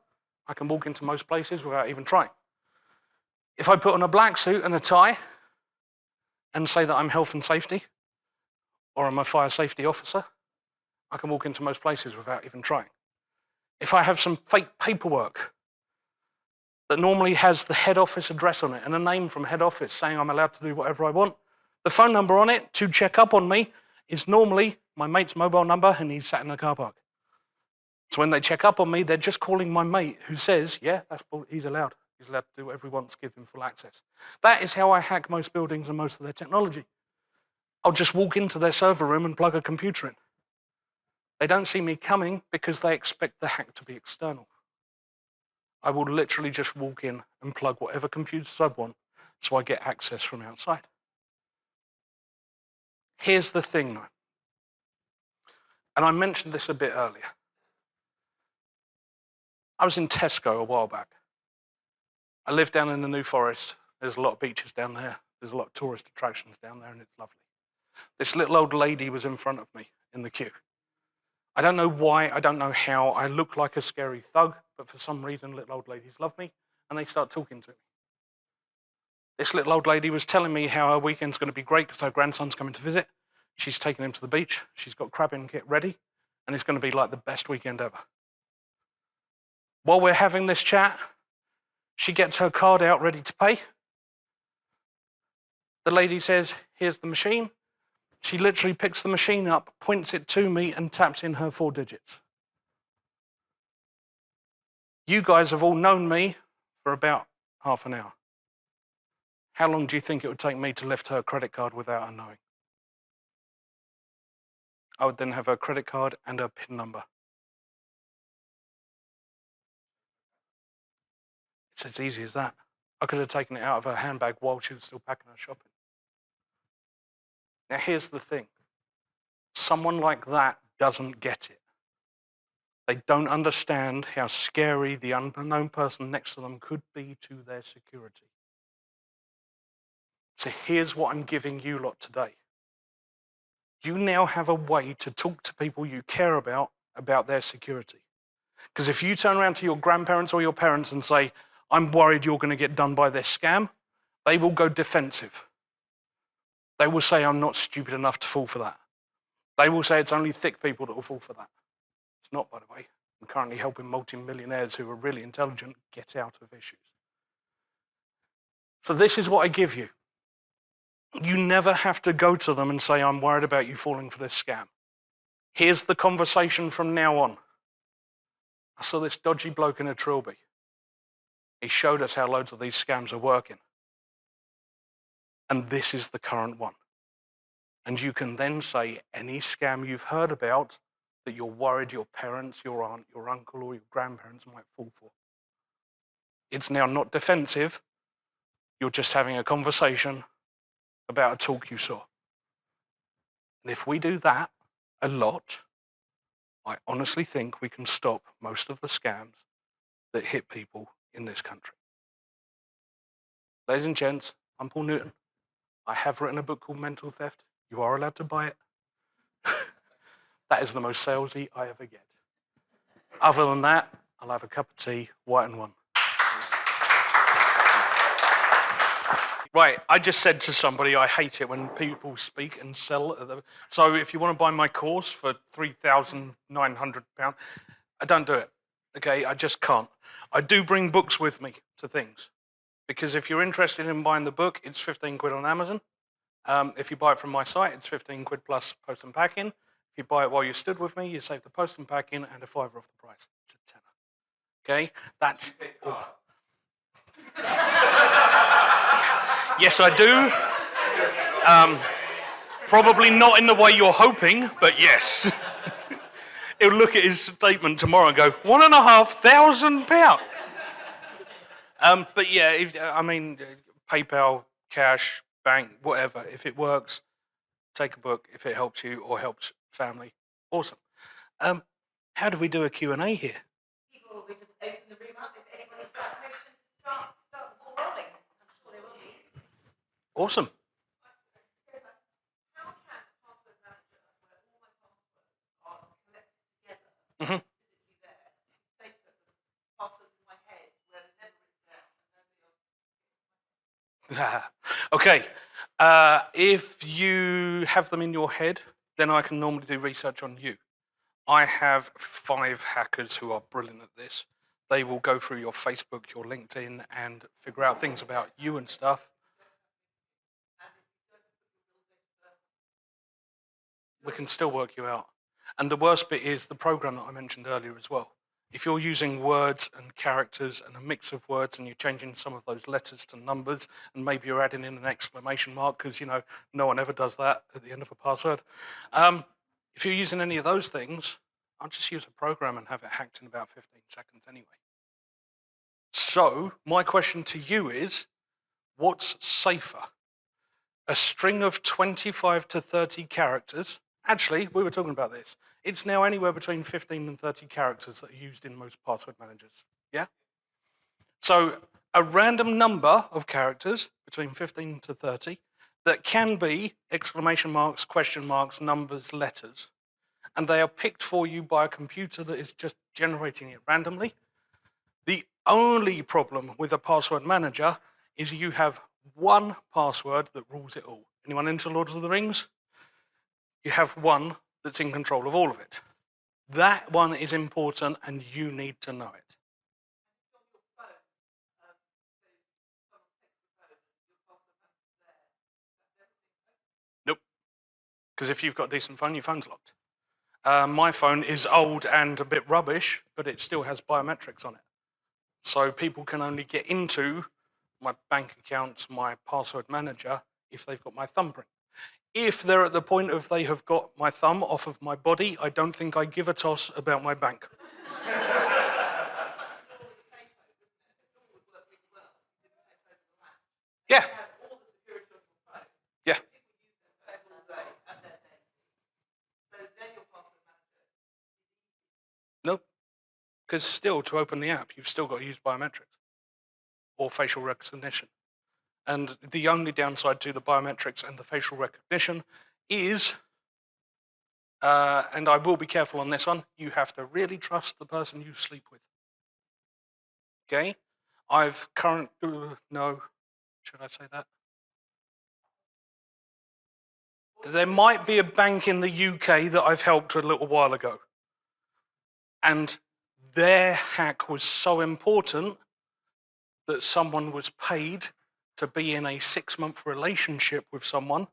I can walk into most places without even trying. If I put on a black suit and a tie and say that I'm health and safety, or I'm a fire safety officer, I can walk into most places without even trying. If I have some fake paperwork that normally has the head office address on it and a name from head office saying I'm allowed to do whatever I want, the phone number on it to check up on me is normally my mate's mobile number and he's sat in the car park. So when they check up on me, they're just calling my mate who says, yeah, he's allowed. He's allowed to do whatever he wants, give him full access. That is how I hack most buildings and most of their technology. I'll just walk into their server room and plug a computer in. They don't see me coming because they expect the hack to be external. I will literally just walk in and plug whatever computers I want so I get access from outside. Here's the thing though, and I mentioned this a bit earlier. I was in Tesco a while back. I live down in the New Forest. There's a lot of beaches down there. There's a lot of tourist attractions down there and it's lovely. This little old lady was in front of me in the queue. I don't know why, I don't know how. I look like a scary thug, but for some reason little old ladies love me and they start talking to me. This little old lady was telling me how her weekend's going to be great because her grandson's coming to visit. She's taking him to the beach. She's got crabbing kit ready, and it's going to be like the best weekend ever. While we're having this chat, she gets her card out ready to pay. The lady says, here's the machine. She literally picks the machine up, points it to me, and taps in her 4 digits. You guys have all known me for about half an hour. How long do you think it would take me to lift her credit card without her knowing? I would then have her credit card and her PIN number. It's as easy as that. I could have taken it out of her handbag while she was still packing her shopping. Now here's the thing. Someone like that doesn't get it. They don't understand how scary the unknown person next to them could be to their security. So here's what I'm giving you lot today. You now have a way to talk to people you care about their security. Because if you turn around to your grandparents or your parents and say, I'm worried you're going to get done by this scam, they will go defensive. They will say, I'm not stupid enough to fall for that. They will say it's only thick people that will fall for that. It's not, by the way. I'm currently helping multi-millionaires who are really intelligent get out of issues. So this is what I give you. You never have to go to them and say, I'm worried about you falling for this scam. Here's the conversation from now on. I saw this dodgy bloke in a trilby. He showed us how loads of these scams are working. And this is the current one. And you can then say any scam you've heard about that you're worried your parents, your aunt, your uncle, or your grandparents might fall for. It's now not defensive. You're just having a conversation about a talk you saw. And if we do that a lot, I honestly think we can stop most of the scams that hit people in this country. Ladies and gents, I'm Paul Newton. I have written a book called Mental Theft. You are allowed to buy it. That is the most salesy I ever get. Other than that, I'll have a cup of tea, white and one. Right, I just said to somebody, I hate it when people speak and sell. So if you want to buy my course for £3,900, I don't do it. Okay, I just can't. I do bring books with me to things. Because if you're interested in buying the book, it's 15 quid on Amazon. If you buy it from my site, it's 15 quid plus post and packing. If you buy it while you stood with me, you save the post and packing and a £5 off the price. It's a tenner. Okay, that's all. Yes, I do. Probably not in the way you're hoping, but yes. He'll look at his statement tomorrow and go, £1,500. But yeah, I mean, PayPal, cash, bank, whatever. If it works, take a book. If it helps you or helps family, awesome. How do we do a Q&A here? People, we just open the room up. If anybody's got questions, start the ball rolling. I'm sure there will be. Awesome. How can a password manager, where all my passwords are collected together, Mm-hmm. physically there, safe that the passwords in my head where they're never written down and nobody else? Okay. If you have them in your head, then I can normally do research on you. I have 5 hackers who are brilliant at this. They will go through your Facebook, your LinkedIn, and figure out things about you and stuff. We can still work you out. And the worst bit is the program that I mentioned earlier as well. If you're using words and characters and a mix of words and you're changing some of those letters to numbers and maybe you're adding in an exclamation mark because, you know, no one ever does that at the end of a password. If you're using any of those things, I'll just use a program and have it hacked in about 15 seconds anyway. So my question to you is, what's safer? A string of 25 to 30 characters. Actually, we were talking about this. It's now anywhere between 15 and 30 characters that are used in most password managers. Yeah? So a random number of characters between 15 to 30 that can be exclamation marks, question marks, numbers, letters. and they are picked for you by a computer that is just generating it randomly. The only problem with a password manager is you have one password that rules it all. Anyone into Lord of the Rings? You have one that's in control of all of it. That one is important and you need to know it. Nope. Because if you've got a decent phone, your phone's locked. My phone is old and a bit rubbish, but it still has biometrics on it. So people can only get into my bank accounts, my password manager, if they've got my thumbprint. If they're at the point of they have got my thumb off of my body, I don't think I give a toss about my bank. Yeah. Yeah. Nope. Because still, to open the app, you've still got to use biometrics or facial recognition. And the only downside to the biometrics and the facial recognition is, and I will be careful on this one, you have to really trust the person you sleep with. Okay? No, should I say that? There might be a bank in the UK that I've helped a little while ago. And their hack was so important that someone was paid to be in a 6-month relationship with someone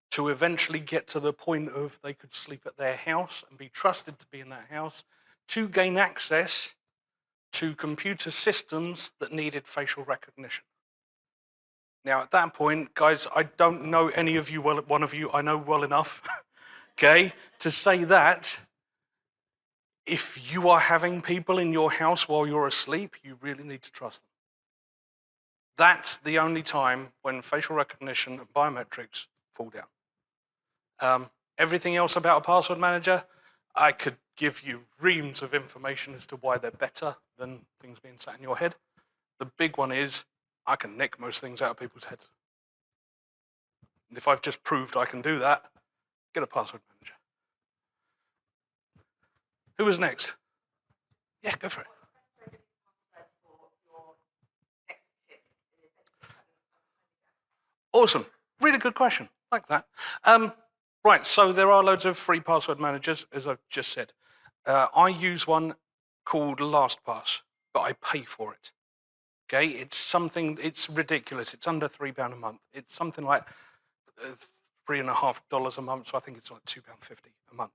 to eventually get to the point of they could sleep at their house and be trusted to be in that house to gain access to computer systems that needed facial recognition. Now, at that point, guys, I don't know any of you well, one of you I know well enough, okay, to say that if you are having people in your house while you're asleep, you really need to trust them. That's the only time when facial recognition and biometrics fall down. Everything else about a password manager, I could give you reams of information as to why they're better than things being sat in your head. The big one is I can nick most things out of people's heads. And if I've just proved I can do that, get a password manager. Who was next? Yeah, go for it. Awesome. Really good question. Like that. Right, so there are loads of free password managers, as I've just said. I use one called LastPass, but I pay for it. Okay, it's ridiculous. It's under £3 a month. It's something like $3.50 a month, so I think it's like £2.50 a month.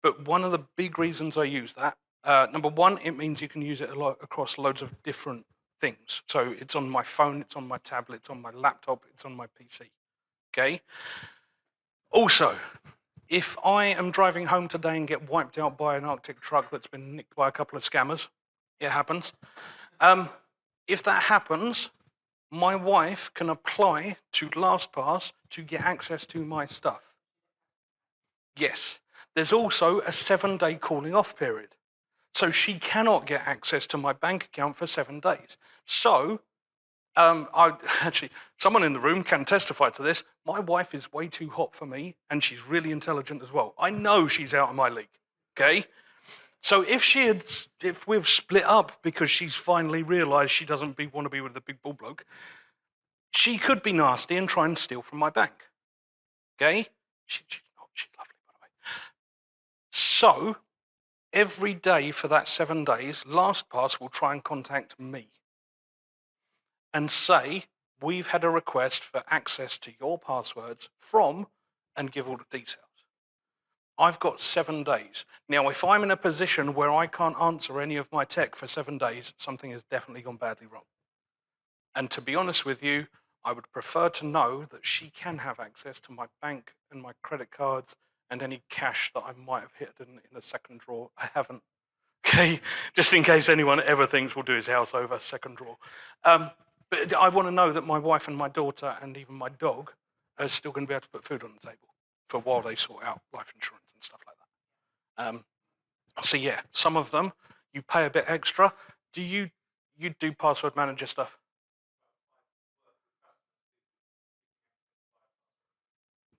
But one of the big reasons I use that, number one, it means you can use it a lot across loads of different things. So it's on my phone, it's on my tablet, it's on my laptop, it's on my PC. Okay. Also, if I am driving home today and get wiped out by an Arctic truck that's been nicked by a couple of scammers, it happens. If that happens, my wife can apply to LastPass to get access to my stuff. Yes. There's also a 7-day calling off period. So she cannot get access to my bank account for 7 days. So, someone in the room can testify to this. My wife is way too hot for me, and she's really intelligent as well. I know she's out of my league, okay? So if we've split up because she's finally realised she doesn't want to be with the big bull bloke, she could be nasty and try and steal from my bank, okay? She's not. She's lovely, by the way. So, every day for that 7 days, LastPass will try and contact me and say, we've had a request for access to your passwords from, and give all the details. I've got 7 days. Now, if I'm in a position where I can't answer any of my tech for 7 days, something has definitely gone badly wrong. And to be honest with you, I would prefer to know that she can have access to my bank and my credit cards and any cash that I might have hidden in a second drawer. I haven't. Okay, just in case anyone ever thinks we'll do his house over, second drawer. But I want to know that my wife and my daughter and even my dog are still going to be able to put food on the table for while they sort out life insurance and stuff like that. So yeah, some of them, you pay a bit extra. Do you do password manager stuff?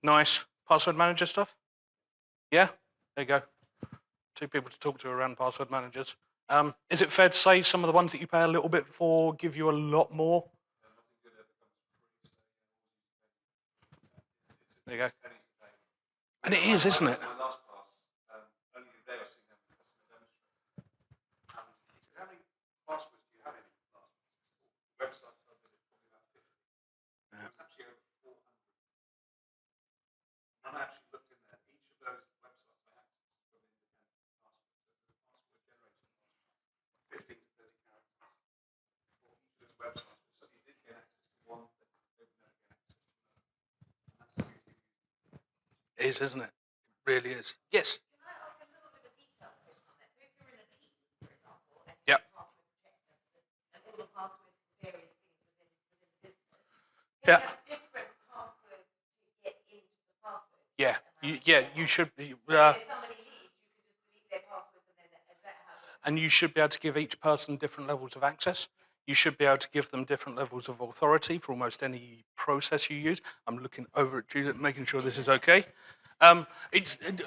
Nice. Password manager stuff? Yeah? There you go. two people to talk to around password managers. Is it fair to say some of the ones that you pay a little bit for give you a lot more? There you go. And it is, isn't it? It is, isn't it? It really is. Yes. Can I ask a little bit of a detailed question on that? So if you're in a team, for example, and Yep. you're a password protector, and all the passwords for various things within the business, can Yeah. you have different passwords to get into the password? Yeah. You should be. So if somebody leaves, you can just delete their passwords, and then is that how it works? And you should be able to give each person different levels of access. You should be able to give them different levels of authority for almost any process you use. I'm looking over at Juliet, making sure this is okay.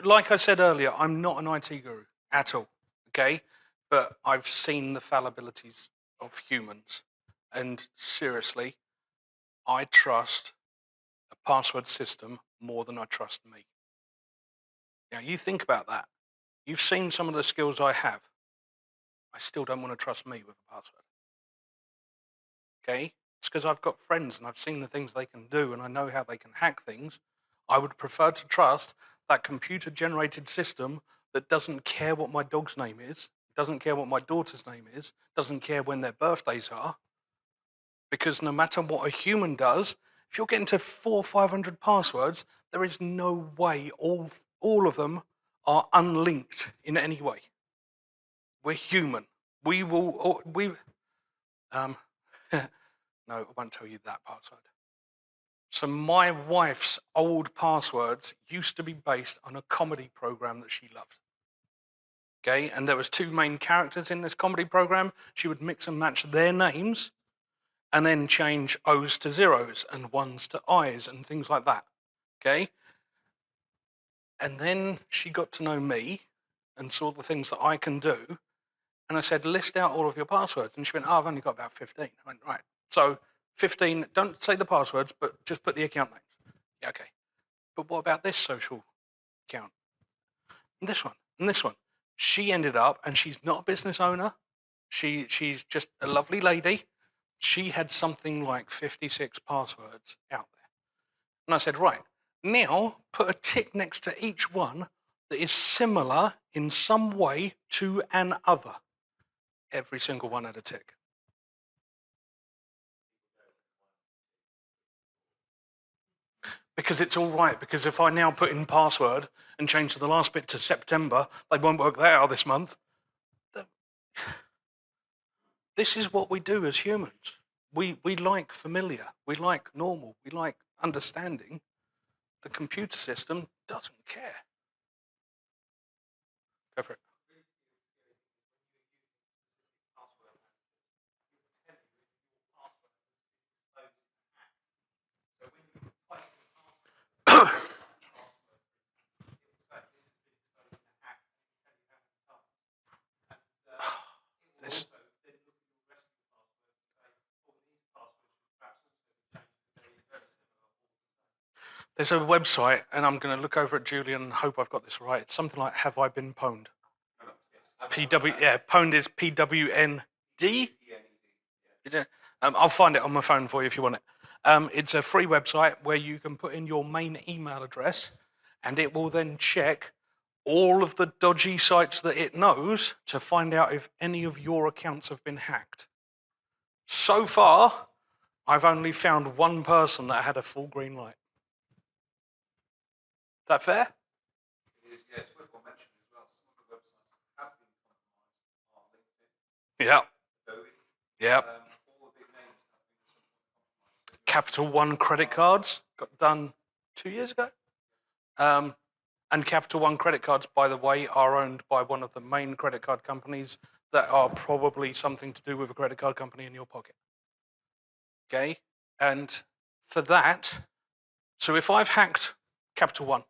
Like I said earlier, I'm not an IT guru at all, okay? But I've seen the fallibilities of humans. And seriously, I trust a password system more than I trust me. Now, you think about that. You've seen some of the skills I have. I still don't want to trust me with a password. Okay? It's because I've got friends and I've seen the things they can do and I know how they can hack things. I would prefer to trust that computer-generated system that doesn't care what my dog's name is, doesn't care what my daughter's name is, doesn't care when their birthdays are. Because no matter what a human does, if you're getting to 400 or 500 passwords, there is no way all of them are unlinked in any way. We're human. We will. No, I won't tell you that password. So my wife's old passwords used to be based on a comedy program that she loved. Okay, and there was two main characters in this comedy program. She would mix and match their names and then change O's to zeros and ones to I's and things like that. Okay? And then she got to know me and saw the things that I can do. And I said, list out all of your passwords. And she went, oh, I've only got about 15. I went, right. So 15, don't say the passwords, but just put the account names. Yeah, okay. But what about this social account? And this one, and this one. She ended up, and she's not a business owner. She's just a lovely lady. She had something like 56 passwords out there. And I said, right, now put a tick next to each one that is similar in some way to an other. Every single one had a tick. Because it's all right, because if I now put in password and change the last bit to September, they won't work that out this month. This is what we do as humans. We like familiar, we like normal, we like understanding. The computer system doesn't care. Go for it. This, there's a website, and I'm going to look over at Julian and hope I've got this right. It's something like Have I Been Pwned? Pwned is P-W-N-D? I'll find it on my phone for you if you want it. It's a free website where you can put in your main email address and it will then check all of the dodgy sites that it knows to find out if any of your accounts have been hacked. So far, I've only found one person that had a full green light. Is that fair? Yeah. Yeah. Capital One credit cards got done 2 years ago. And Capital One credit cards, by the way, are owned by one of the main credit card companies that are probably something to do with a credit card company in your pocket. Okay? And for that, so if I've hacked Capital One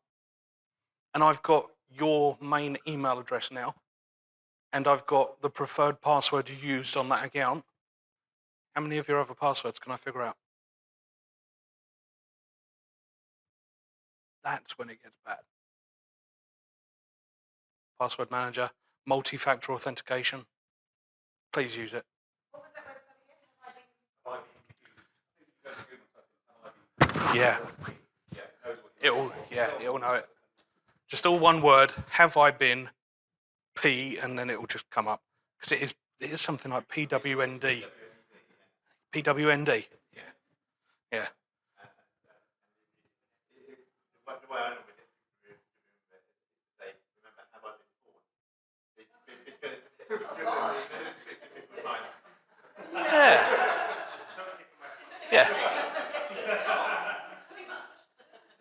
and I've got your main email address now, and I've got the preferred password you used on that account, how many of your other passwords can I figure out? That's when it gets bad. Password manager, multi-factor authentication. Please use it. What was that website again? Yeah. It'll know it. Just all one word. Have I been P, and then it will just come up because it is something like PWND. PWND. Yeah. Yeah.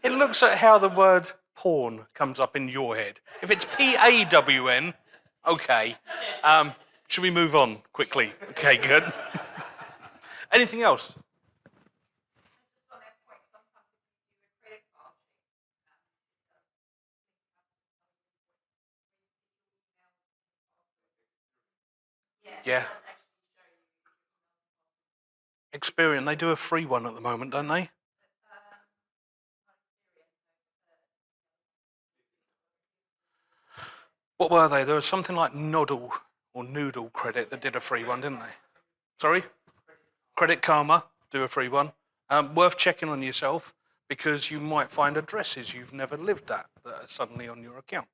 It looks at how the word porn comes up in your head. If it's PAWN, okay. Should we move on quickly? Okay, good. Anything else? Just on that point, sometimes if you do a credit card Yeah. Experian, they do a free one at the moment, don't they? What were they? There was something like Noodle or Noodle Credit that did a free one, didn't they? Sorry? Credit Karma do a free one. Worth checking on yourself because you might find addresses you've never lived at that are suddenly on your account.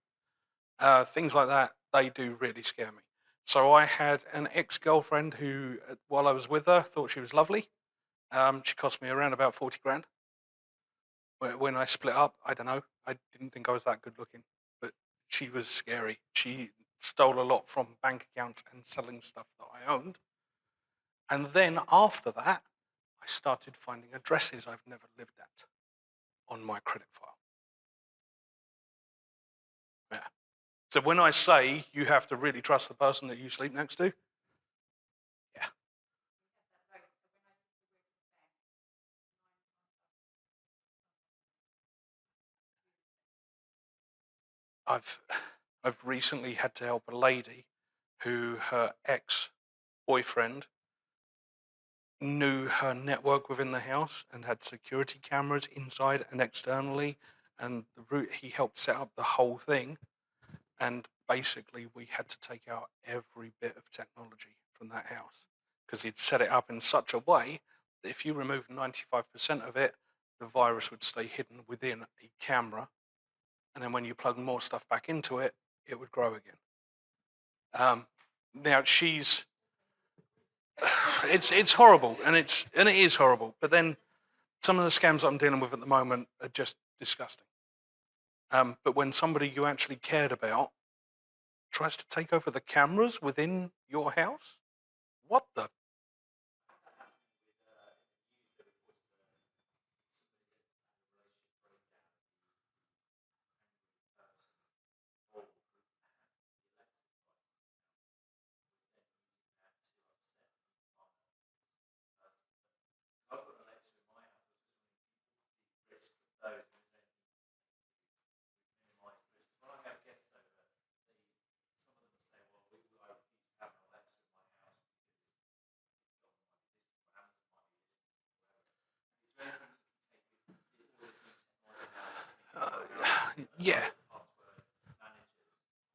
Things like that, they do really scare me. So I had an ex-girlfriend who, while I was with her, thought she was lovely. She cost me around about 40 grand. When I split up, I don't know. I didn't think I was that good looking, but she was scary. She stole a lot from bank accounts and selling stuff that I owned. And then after that, I started finding addresses I've never lived at on my credit file. Yeah. So when I say you have to really trust the person that you sleep next to, yeah. I've recently had to help a lady who her ex-boyfriend knew her network within the house and had security cameras inside and externally, and he helped set up the whole thing. And basically, we had to take out every bit of technology from that house because he'd set it up in such a way that if you remove 95% of it, the virus would stay hidden within a camera. And then when you plug more stuff back into it, it would grow again. Now it's horrible, and it is horrible. But then some of the scams I'm dealing with at the moment are just disgusting. But when somebody you actually cared about tries to take over the cameras within your house, what the? Yeah.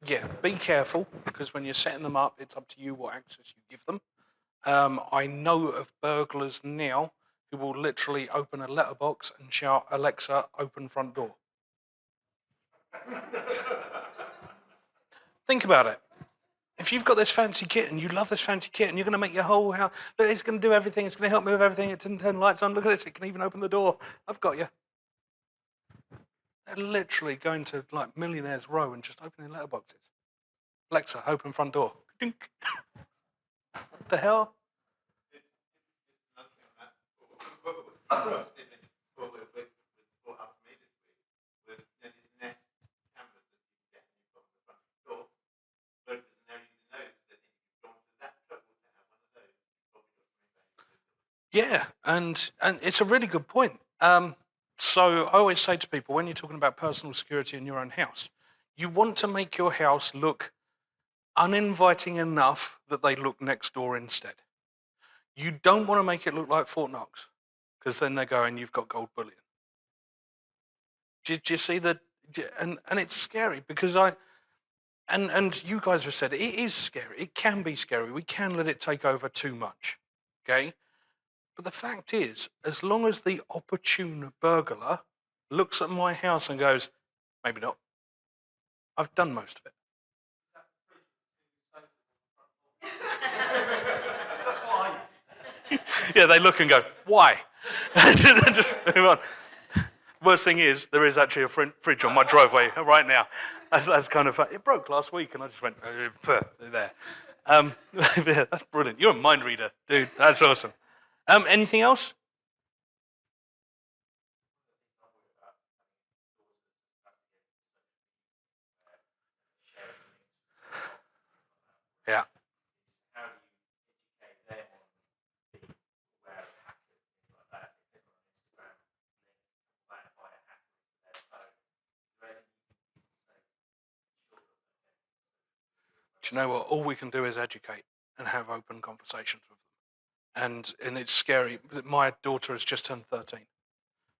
Yeah, be careful, because when you're setting them up, it's up to you what access you give them. I know of burglars now who will literally open a letterbox and shout, "Alexa, open front door." Think about it. If you've got this fancy kit and you love this fancy kit and you're going to make your whole house, look, it's going to do everything, it's going to help me with everything, it doesn't turn lights on, look at this, it can even open the door. I've got you. They're literally going to like Millionaires Row and just opening letterboxes. Alexa, open front door. Dink. What the hell? Yeah, and it's a really good point. So I always say to people, when you're talking about personal security in your own house, You want to make your house look uninviting enough that they look next door instead. You don't want to make it look like Fort Knox, because then they go and you've got gold bullion. Do you see that? And it's scary because and you guys have said it is scary. It can be scary. We can let it take over too much, okay? But the fact is, as long as the opportune burglar looks at my house and goes, maybe not, I've done most of it. That's why. Yeah, they look and go, why? Just move on. Worst thing is, there is actually a fridge on my driveway right now. That's kind of fun. It broke last week, and I just went, there. Yeah, that's brilliant. You're a mind reader, dude. That's awesome. Anything else? Yeah. How do you educate them on being aware of hackers and things like that? If they've got an Instagram link planned by a hacker into their phone, is there anything you can say to children? Do you know what? All we can do is educate and have open conversations with them. And it's scary. My daughter has just turned 13.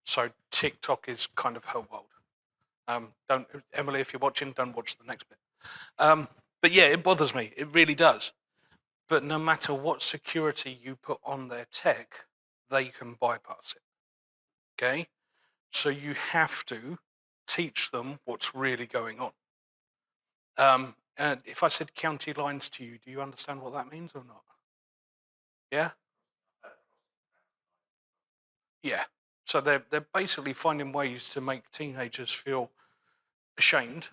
So TikTok is kind of her world. Don't, Emily, if you're watching, don't watch the next bit. But yeah, it bothers me. It really does. But no matter what security you put on their tech, they can bypass it. Okay? So you have to teach them what's really going on. And if I said county lines to you, do you understand what that means or not? Yeah? Yeah. So they're basically finding ways to make teenagers feel ashamed.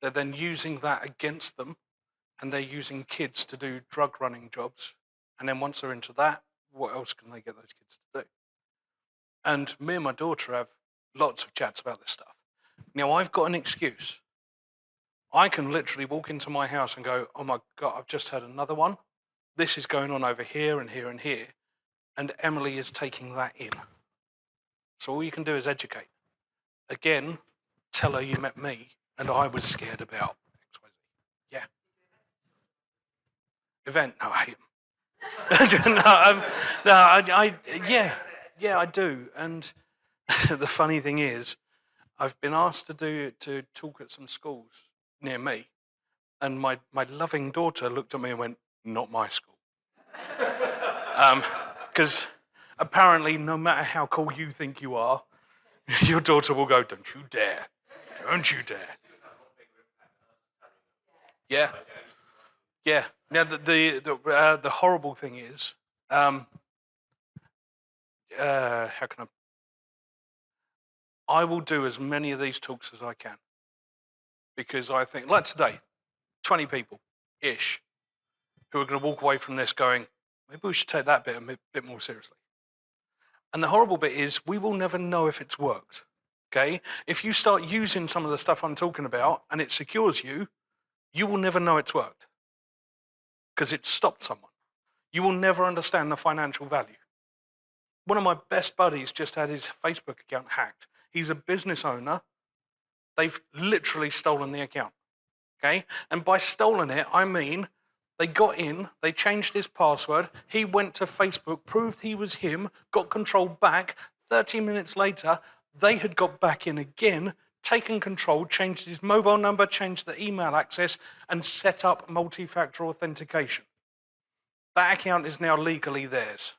They're then using that against them, and they're using kids to do drug running jobs. And then once they're into that, what else can they get those kids to do? And me and my daughter have lots of chats about this stuff. Now, I've got an excuse. I can literally walk into my house and go, oh my God, I've just had another one. This is going on over here and here and here. And Emily is taking that in. So all you can do is educate. Again, tell her you met me and I was scared about XYZ. Yeah. Event? No, I hate them. Yeah, I do. And the funny thing is, I've been asked to talk at some schools near me, and my loving daughter looked at me and went, not my school. Because apparently, no matter how cool you think you are, your daughter will go, don't you dare. Don't you dare. Yeah. Yeah. Now, the horrible thing is, how can I will do as many of these talks as I can. Because I think, like today, 20 people-ish, who are going to walk away from this going, maybe we should take that bit a bit more seriously. And the horrible bit is, we will never know if it's worked, okay? If you start using some of the stuff I'm talking about and it secures you, you will never know it's worked because it stopped someone. You will never understand the financial value. One of my best buddies just had his Facebook account hacked. He's a business owner. They've literally stolen the account, okay? And by stolen it, I mean they got in, they changed his password, he went to Facebook, proved he was him, got control back. 30 minutes later, they had got back in again, taken control, changed his mobile number, changed the email access, and set up multi-factor authentication. That account is now legally theirs.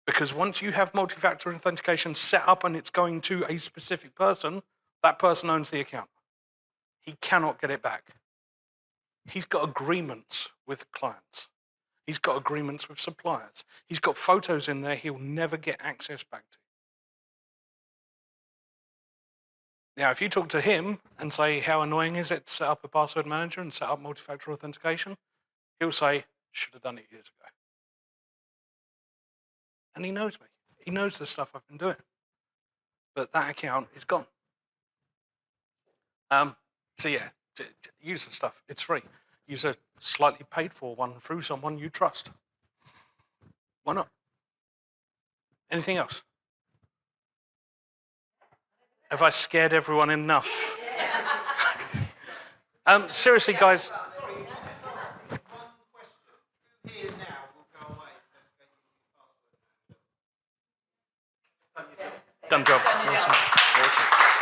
Because once you have multi-factor authentication set up and it's going to a specific person, that person owns the account. He cannot get it back. He's got agreements with clients. He's got agreements with suppliers. He's got photos in there he'll never get access back to. Now, if you talk to him and say, how annoying is it to set up a password manager and set up multi-factor authentication? He'll say, should have done it years ago. And he knows me. He knows the stuff I've been doing. But that account is gone. So yeah, use the stuff. It's free. Use a slightly paid for one through someone you trust. Why not? Anything else? Have I scared everyone enough? Seriously, guys. One question. Who here now will go away and investigate using the password? Done job. Awesome.